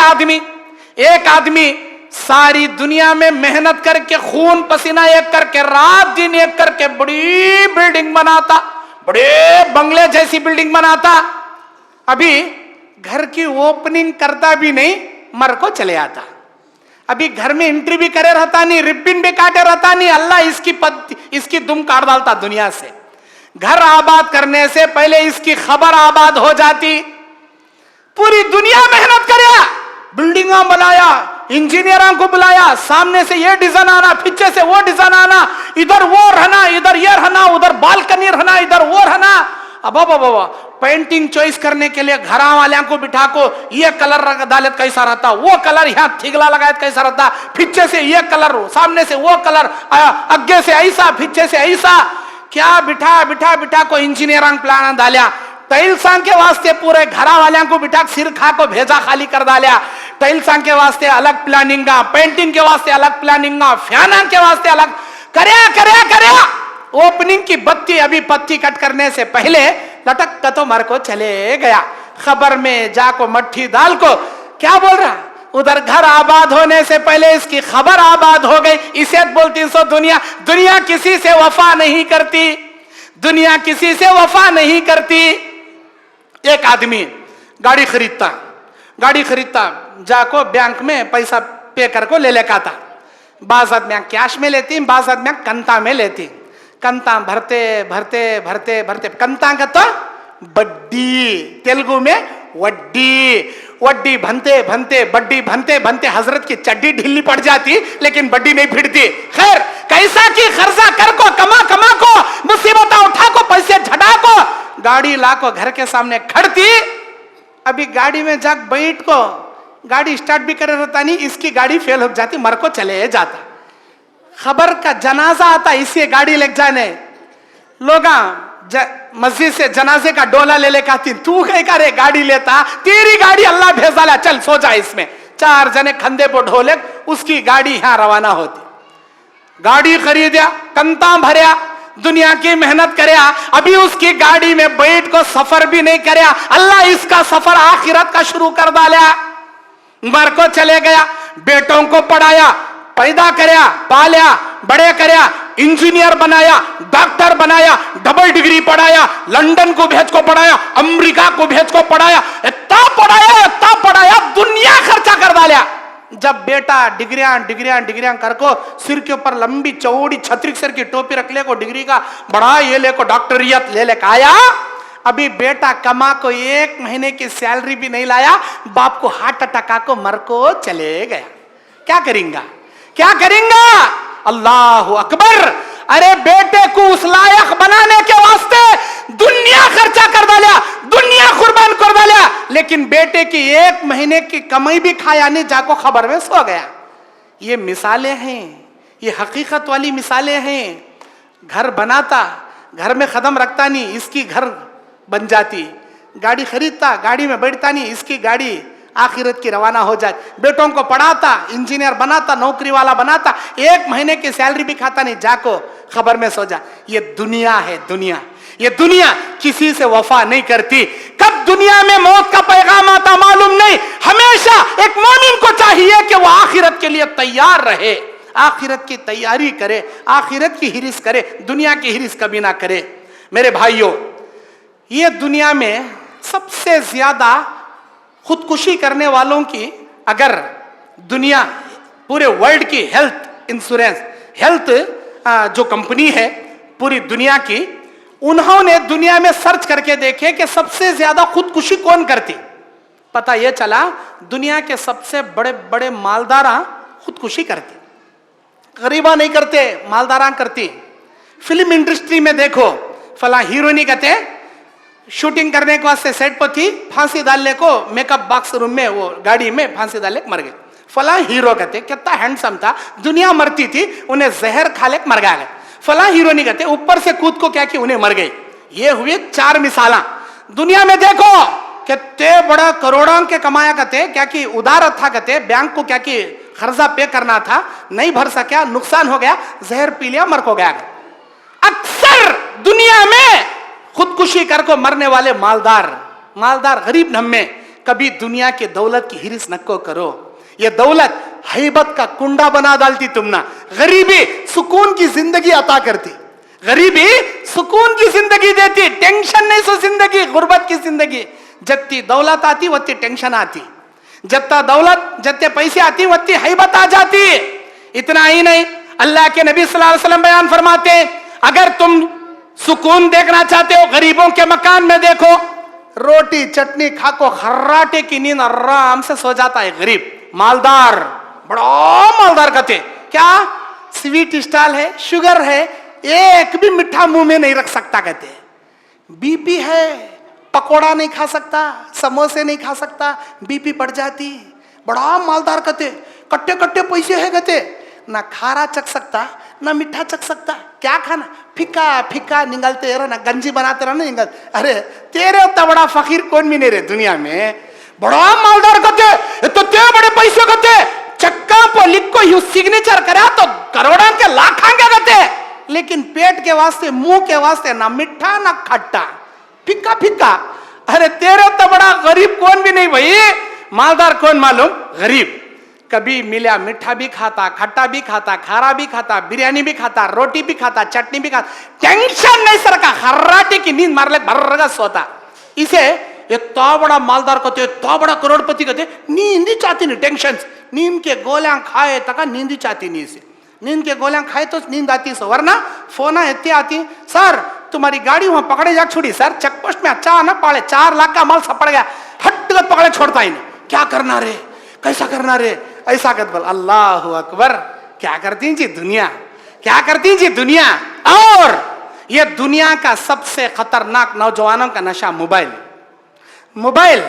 आदमी सारी दुनिया में मेहनत करके, खून पसीना एक करके, रात दिन एक करके बड़ी बिल्डिंग बनाता, बड़े बंगले जैसी बिल्डिंग बनाता, अभी घर की ओपनिंग करता भी नहीं, मर को चले आता। अभी घर में एंट्री भी करे रहता नहीं, रिब्बिन भी काटे रहता नहीं, अल्लाह इसकी दुम काट डालता दुनिया से। घर आबाद करने से पहले इसकी खबर आबाद हो जाती। पूरी दुनिया मेहनत करे, बिल्डिंग बनाया, इंजीनियरों को बुलाया, सामने से ये डिजाइन आना, पीछे से वो डिजाइन आना, इधर वो रहना, इधर ये रहना, उधर बालकनी रहना, इधर वो रहना। अब पेंटिंग चॉइस करने के लिए घर वाले को बिठा को, ये कलर डालत कैसा रहता, वो कलर यहाँ थिगला लगायत कैसा रहता, पीछे से ये कलर, सामने से वो कलर, आगे से ऐसा, पीछे से ऐसा, क्या बिठा को इंजीनियरिंग प्लान डालिया। टाइल्सां के वास्ते पूरे घरा वाले को बिठा सिर खा को भेजा खाली कर डालिया। टाइल्सां के वास्ते अलग प्लानिंग, पेंटिंग के वास्ते अलग प्लानिंग, फैना के वास्ते अलग करया। ओपनिंग की बत्ती अभी पत्ती कट करने से पहले लटक का तो मर को चले गया। खबर में जाको मट्ठी डाल को क्या बोल रहा, उधर घर आबाद होने से पहले इसकी खबर आबाद हो गई। इसे बोलती सो दुनिया किसी से वफा नहीं करती, दुनिया किसी से वफा नहीं करती। एक आदमी गाड़ी खरीदता जाको बैंक में पैसा पे कर को ले लेका था। बाज़ आदमी कैश में लेती, बाज़ आदमी कंता में लेती। कंता भरते कंता का तो बड्डी, तेलुगु में वड्डी बनते बनते बड्डी बनते बनते हजरत की चड्डी ढीली पड़ जाती, लेकिन बड्डी नहीं फिरती। खैर, कैसा की खर्चा कर को, कमा कमा को, मुसीबत उठा को, पैसे झटा को, गाड़ी ला को घर के सामने खड़ती। अभी गाड़ी में जाग बैठ को, गाड़ी स्टार्ट भी करे रहता नहीं, इसकी गाड़ी फेल हो जाती, मर को चले जाता। खबर का जनाजा आता, इसे गाड़ी ले जाने लोग मस्जिद से जनाजे का डोला ले लेकर आती। तू कहीं करे गाड़ी लेता, तेरी गाड़ी अल्लाह भेजा, चल सो जा इसमें। 4 जने खंदे पर ढोले, उसकी गाड़ी यहां रवाना होती। गाड़ी खरीदा, कंता भरया, दुनिया की मेहनत करया, अभी उसकी गाड़ी में बैठ को सफर भी नहीं करया, अल्लाह इसका सफर आखिरत का शुरू कर डाला। मर को चले गया, बेटों को पढ़ाया, पैदा करया, पाल्या, बड़े करया, इंजीनियर बनाया, डॉक्टर बनाया, डबल डिग्री पढ़ाया, लंदन को भेज को पढ़ाया, अमेरिका को भेज को पढ़ाया, इतना पढ़ाया, दुनिया खर्चा कर डाला। जब बेटा डिग्रियां कर को सिर के ऊपर लंबी चौड़ी छतरी सर की टोपी रख ले को, डिग्री का बड़ा ये ले को डॉक्टरियत ले लेकर आया। अभी बेटा कमा को 1 महीने की सैलरी भी नहीं लाया, बाप को हार्ट अटैक को मर को चले गया। क्या करेंगा? अल्लाह अकबर। अरे बेटे को उस लायक बनाने के वास्ते दुनिया खर्चा कर डाला, दुनिया कुर्बान कर डाला, लेकिन बेटे की 1 महीने की कमाई भी खाया नहीं, जाको खबर में सो गया। ये मिसालें हैं, ये हकीकत वाली मिसालें हैं। घर बनाता, घर में कदम रखता नहीं, इसकी घर बन जाती। गाड़ी खरीदता, गाड़ी में बैठता नहीं, इसकी गाड़ी आखिरत की रवाना हो जाए। बेटों को पढ़ाता, इंजीनियर बनाता, नौकरी वाला बनाता, 1 महीने की सैलरी भी खाता नहीं, जाको खबर में सो जा। ये दुनिया है, दुनिया। ये दुनिया किसी से वफा नहीं करती। कब दुनिया में मौत का पैगाम आता मालूम नहीं। हमेशा एक मोमिन को चाहिए कि वो आखिरत के लिए तैयार रहे, आखिरत की तैयारी करे, आखिरत की हिरिस करे, दुनिया की हिरिस कभी ना करे। मेरे भाइयों, ये दुनिया में सबसे ज्यादा खुदकुशी करने वालों की अगर दुनिया पूरे वर्ल्ड की हेल्थ इंश्योरेंस, हेल्थ जो कंपनी है पूरी दुनिया की, उन्होंने दुनिया में सर्च करके देखे कि सबसे ज्यादा खुदकुशी कौन करती। पता यह चला दुनिया के सबसे बड़े बड़े मालदारा खुदकुशी करते, गरीबा नहीं करते, मालदारा करती। फिल्म इंडस्ट्री में देखो, फला हीरोइनी कहते शूटिंग करने के वास्ते सेट पर थी, फांसी डालने को मेकअप बॉक्स रूम में वो गाड़ी में फांसी डाले मर गए। फला हीरो कहते कितना हैंडसम था, दुनिया मरती थी, उन्हें जहर खा ले मर गए। फला हीरो नहीं कहते ऊपर से कूद को क्या कि उन्हें मर गई। ये हुए 4 मिसाला। दुनिया में देखो कितने बड़ा करोड़ों के कमाया कहते, क्या कि उधार था कहते, बैंक को क्या कि कर्जा पे करना था, नहीं भर सका, नुकसान हो गया, जहर पी लिया, मर को गया। अक्सर दुनिया में खुदकुशी कर को मरने वाले मालदार गरीब नम्मे। कभी दुनिया के दौलत की हिरिस नको करो, ये दौलत हैबत का कुंडा बना डालती तुम ना। गरीबी सुकून की जिंदगी अता करती, गरीबी सुकून की जिंदगी देती, टेंशन नहीं सो जिंदगी, गुर्बत की जिंदगी। जत्ती दौलत आती वत्ती टेंशन आती, जत्ता दौलत जत्ते पैसे आती वत्ती हैबत आ जाती। इतना ही नहीं, अल्लाह के नबी सल्लल्लाहु अलैहि वसल्लम बयान फरमाते, अगर तुम सुकून देखना चाहते हो गरीबों के मकान में देखो, रोटी चटनी खा को खर्राटे की नींद आराम से सो जाता है गरीब। मालदार, बड़ा मालदार कहते क्या स्वीट स्टाइल है, शुगर है, एक भी मिठा मुंह में नहीं रख सकता कहते। बीपी है, पकोड़ा नहीं खा सकता, समोसे नहीं खा सकता, बीपी बढ़ जाती। बड़ा मालदार कहते, कट्टे कट्टे पैसे है कहते, ना खारा चख सकता ना मीठा चख सकता, क्या खाना, फीका फीका निगलते रहो ना, गंजी बनाते रहो ना निगल। अरे तेरे उतना बड़ा फकीर कौन भी नहीं रहे दुनिया में। बड़ा मालदार कहते तो ते बड़े पैसे कहते, चक्का पर लिख को यू सिग्नेचर करा तो करोड़ों के लाखों के कहते, लेकिन पेट के वास्ते मुंह के वास्ते ना मिठा ना खट्टा, फीका फीका। अरे तेरे उतना बड़ा गरीब कौन भी नहीं भाई। मालदार कौन मालूम, गरीब। कभी मिला मीठा भी खाता, खट्टा भी खाता, खारा भी खाता, बिरयानी भी खाता, रोटी भी खाता, चटनी भी खाता, टेंशन नहीं सर का, खर्राटे की नींद मार ले भर्रगा सोता। इसे इतना बड़ा मालदार कहते, इतना बड़ा करोड़पति कहते, नींद ही चाहती नहीं, टेंशन। नींद के गोलियां खाए तक नींद ही चाहती नहीं इसे, नींद के गोलियां खाए तो नींद आती है, वरना फोन इतनी आती, सर तुम्हारी गाड़ी वहां पकड़े जा छोड़ी सर, चेक पोस्ट में अच्छा ना पाले 4 लाख का माल सपड़ गया, हट लत पकड़े छोड़ता ही नहीं, क्या करना रे, कैसा करना रे, ऐसा कर बोल। अल्लाह अकबर, क्या करती जी दुनिया, क्या करती जी दुनिया। और ये दुनिया का सबसे खतरनाक नौजवानों का नशा मोबाइल। मोबाइल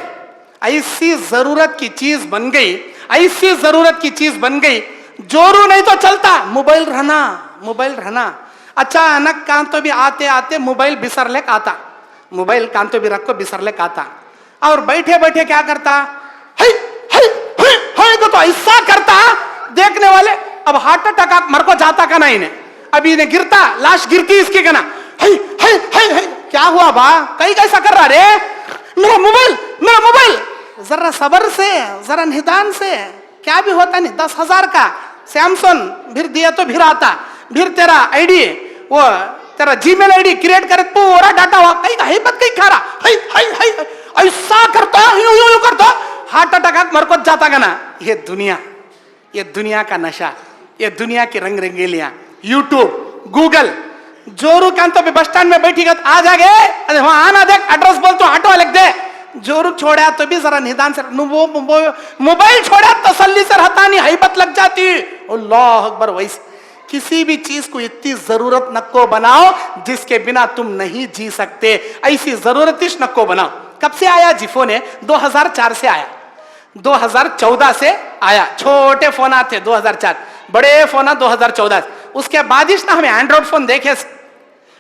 ऐसी जरूरत की चीज बन गई, ऐसी जरूरत की चीज बन गई, जोरू नहीं तो चलता, मोबाइल रहना, मोबाइल रहना। अचानक कांतो भी आते आते मोबाइल बिसर ले आता, मोबाइल कांतो भी रखो बिसर ले आता, और बैठे बैठे क्या करता, है तो ऐसा करता, देखने वाले अब हार्ट अटैक मर को जाता का नहीं ने, अभी ने गिरता, लाश गिरती इसकी कहना, है क्या हुआ बा, कहीं कैसा कर रहा रे, मेरा मोबाइल, मेरा मोबाइल। जरा सब्र से, जरा निदान से, क्या भी होता नहीं, 10,000 का सैमसंग फिर दिया तो फिर आता, फिर तेरा आईडी, वो तेरा जीमेल आईडी क्रिएट करे, पूरा डाटा हुआ, कहीं हेबत कहीं खा रहा, ऐसा करता, यूं करता, हार्ट अटैक मर को जाता का ना। ये दुनिया का नशा, ये दुनिया की रंग रंगेलियां, यूट्यूब, गूगल। जोरू कांतो भी बस स्टैंड में बैठी गत आ जागे, अरे वहां आना देख, एड्रेस बोल तो ऑटो लिख दे। जोरू छोड़ा तो भी जरा निदान से, मोबाइल छोड़ा तसल्ली से रहता नहीं, हैबत लग जाती। अल्लाह अकबर। वैसे किसी भी चीज को इतनी जरूरत नको बनाओ जिसके बिना तुम नहीं जी सकते, ऐसी जरूरतिश नको बनाओ। कब से आया जी फोन है? 2004 से आया, 2014 से आया। छोटे फोन आते 2004, बड़े फोन 2014। उसके बाद ना हमें एंड्रॉइड फोन देखे।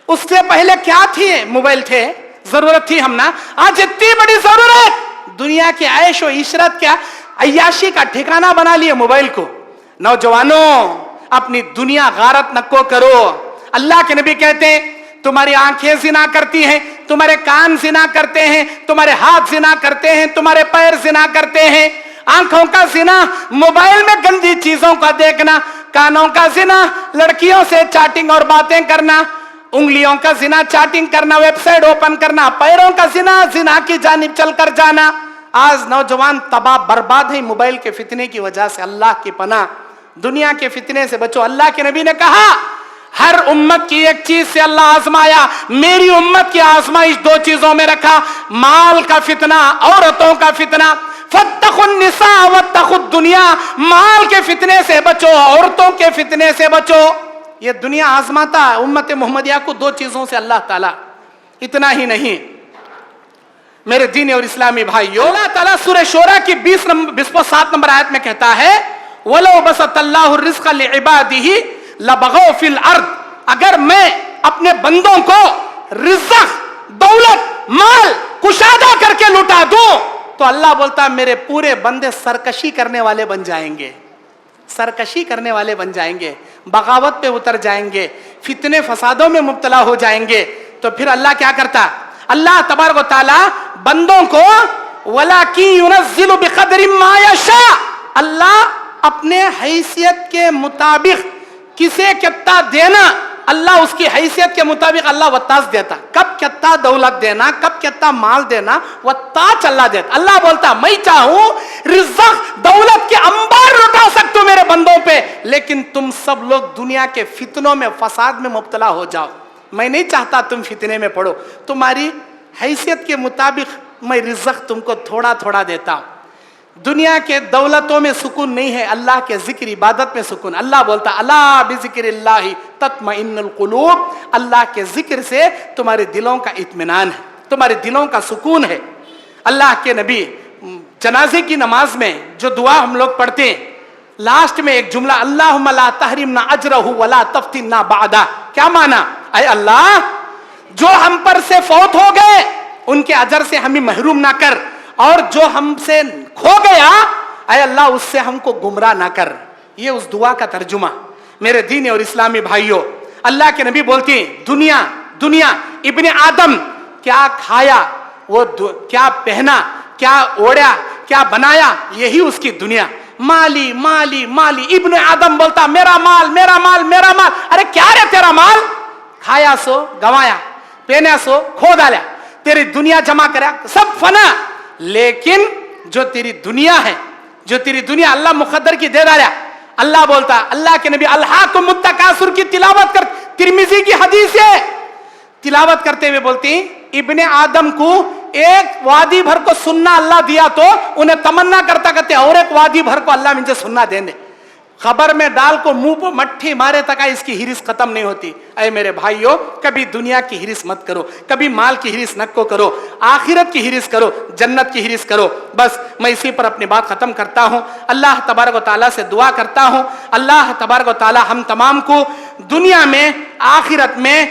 उससे पहले क्या थी? मोबाइल थे, जरूरत थी हम ना। आज इतनी बड़ी जरूरत, दुनिया की ऐश और इशरत क्या अय्याशी का ठिकाना बना लिए मोबाइल को। नौजवानों, अपनी दुनिया गारत नको करो। अल्लाह के नबी कहते हैं तुम्हारी आंखें जिना करती हैं, तुम्हारे कान जिना करते हैं, तुम्हारे हाथ जिना करते हैं, तुम्हारे पैर जिना करते हैं। आंखों का जिना मोबाइल में गंदी चीजों का देखना, कानों का जिना लड़कियों से चैटिंग और बातें करना, उंगलियों का जिना चैटिंग करना, वेबसाइट ओपन करना, पैरों का जिना जिना की जानिब चलकर जाना। आज नौजवान तबाह बर्बाद है मोबाइल के फितने की वजह से। अल्लाह की पनाह, दुनिया के फितने से बचो। अल्लाह के नबी ने कहा हर उम्मत की एक चीज से अल्लाह आजमाया, मेरी उम्मत की आजमाइश 2 चीजों में रखा, माल का फितना, औरतों का फितना। फत्तखुन निसा वत्तखुद दुनिया, माल के फितने से बचो, औरतों के फितने से बचो। ये दुनिया आजमाता है उम्मत मोहम्मदिया को 2 चीजों से अल्लाह ताला। इतना ही नहीं मेरे दीन और इस्लामी भाइयों, अल्लाह ताला सूरह शूरा की 27 नंबर आयत में कहता है वलो बसतल्लाहु रिज़्क़ लिइबादिही लबगौ फिल अर्द। अगर मैं अपने बंदों को रिज़्क़, दौलत, माल कुशादा करके लुटा दूं तो अल्लाह बोलता मेरे पूरे बंदे सरकशी करने वाले बन जाएंगे, सरकशी करने वाले बन जाएंगे, बगावत पे उतर जाएंगे, फितने फसादों में मुब्तला हो जाएंगे। तो फिर अल्लाह क्या करता? अल्लाह तबारक व तआला बंदों को वलाकिन युनज़्ज़िलु बिक़दरि मा यशा, अल्लाह अपने हैसियत के मुताबिक किसे कितना देना, अल्लाह उसकी हैसियत के मुताबिक अल्लाह वत्ताज देता। कब कितना दौलत देना, कब कितना माल देना, वत्ताज अल्लाह देता। अल्लाह बोलता मैं चाहूं रिज़्क़ दौलत के अंबार लुटा सकता हूं मेरे बंदों पे, लेकिन तुम सब लोग दुनिया के फितनों में, फसाद में मुब्तला हो जाओ। मैं नहीं चाहता तुम फितने में पड़ो, तुम्हारी हैसियत के मुताबिक मैं रिज़्क़ तुमको थोड़ा थोड़ा देता हूं। दुनिया के दौलतों में सुकून नहीं है, अल्लाह के जिक्र इबादत में सुकून। अल्लाह बोलता अला बिज़िक्रिल्लाहि तत्मइन्नुल कुलूब, अल्लाह के जिक्र से तुम्हारे दिलों का इत्मीनान है, तुम्हारे दिलों का सुकून है। अल्लाह के नबी जनाजे की नमाज में जो दुआ हम लोग पढ़ते हैं, लास्ट में एक जुमला अल्लाहुम्मा ला तहरिमना अजरहु वला तफ्तिना बादा। क्या माना? ऐ अल्लाह जो हम पर से फौत हो गए उनके अजर से हमें महरूम ना कर, और जो हमसे खो गया ऐ अल्लाह उससे हमको गुमराह ना कर। ये उस दुआ का तर्जुमा। मेरे दीन और इस्लामी भाइयों, अल्लाह के नबी बोलते हैं दुनिया दुनिया, इब्ने आदम क्या खाया, वो क्या पहना, क्या ओढ़ा, क्या बनाया, यही उसकी दुनिया। माली माली माली, इब्ने आदम बोलता मेरा माल मेरा माल मेरा माल। अरे क्या रे तेरा माल? खाया सो गवाया, पहना सो खो डाला, तेरी दुनिया जमा करा, सब फना। लेकिन जो तेरी दुनिया है, जो तेरी दुनिया अल्लाह मुकद्दर की दे डाला। अल्लाह बोलता, अल्लाह के नबी अल्हाकुमुत तकासुर की तिलावत कर, तिरमिजी की हदीस है, तिलावत करते हुए बोलती ابن آدم کو ایک وادی بھر کو سننا اللہ دیا تو انہیں تمنا کرتا کرتے اور ایک وادی بھر کو اللہ مجھے سننا دے دے. خبر میں ڈال کو منہ پہ مٹھی مارے تک اس کی ہرس ختم نہیں ہوتی. اے میرے بھائیوں، کبھی دنیا کی ہرس مت کرو، کبھی مال کی ہرس نہ کرو، آخرت کی ہرس کرو، جنت کی ہرس کرو. بس میں اسی پر اپنی بات ختم کرتا ہوں. اللہ تبارک و تعالیٰ سے دعا کرتا ہوں، اللہ تبارک و تعالیٰ ہم تمام کو دنیا میں آخرت میں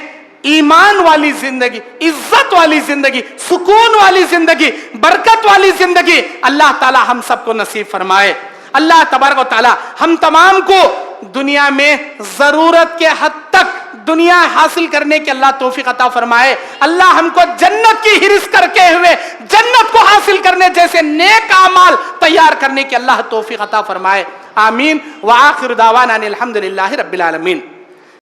ایمان والی زندگی، عزت والی زندگی، سکون والی زندگی، برکت والی زندگی اللہ تعالیٰ ہم سب کو نصیب فرمائے. اللہ تبارک و تعالیٰ ہم تمام کو دنیا میں ضرورت کے حد تک دنیا حاصل کرنے کی اللہ توفیق عطا فرمائے. اللہ ہم کو جنت کی ہرس کر کے ہوئے جنت کو حاصل کرنے جیسے نیک اعمال تیار کرنے کی اللہ توفیق عطا فرمائے. آمین. وآخر دعوانا ان الحمد للہ رب العالمین.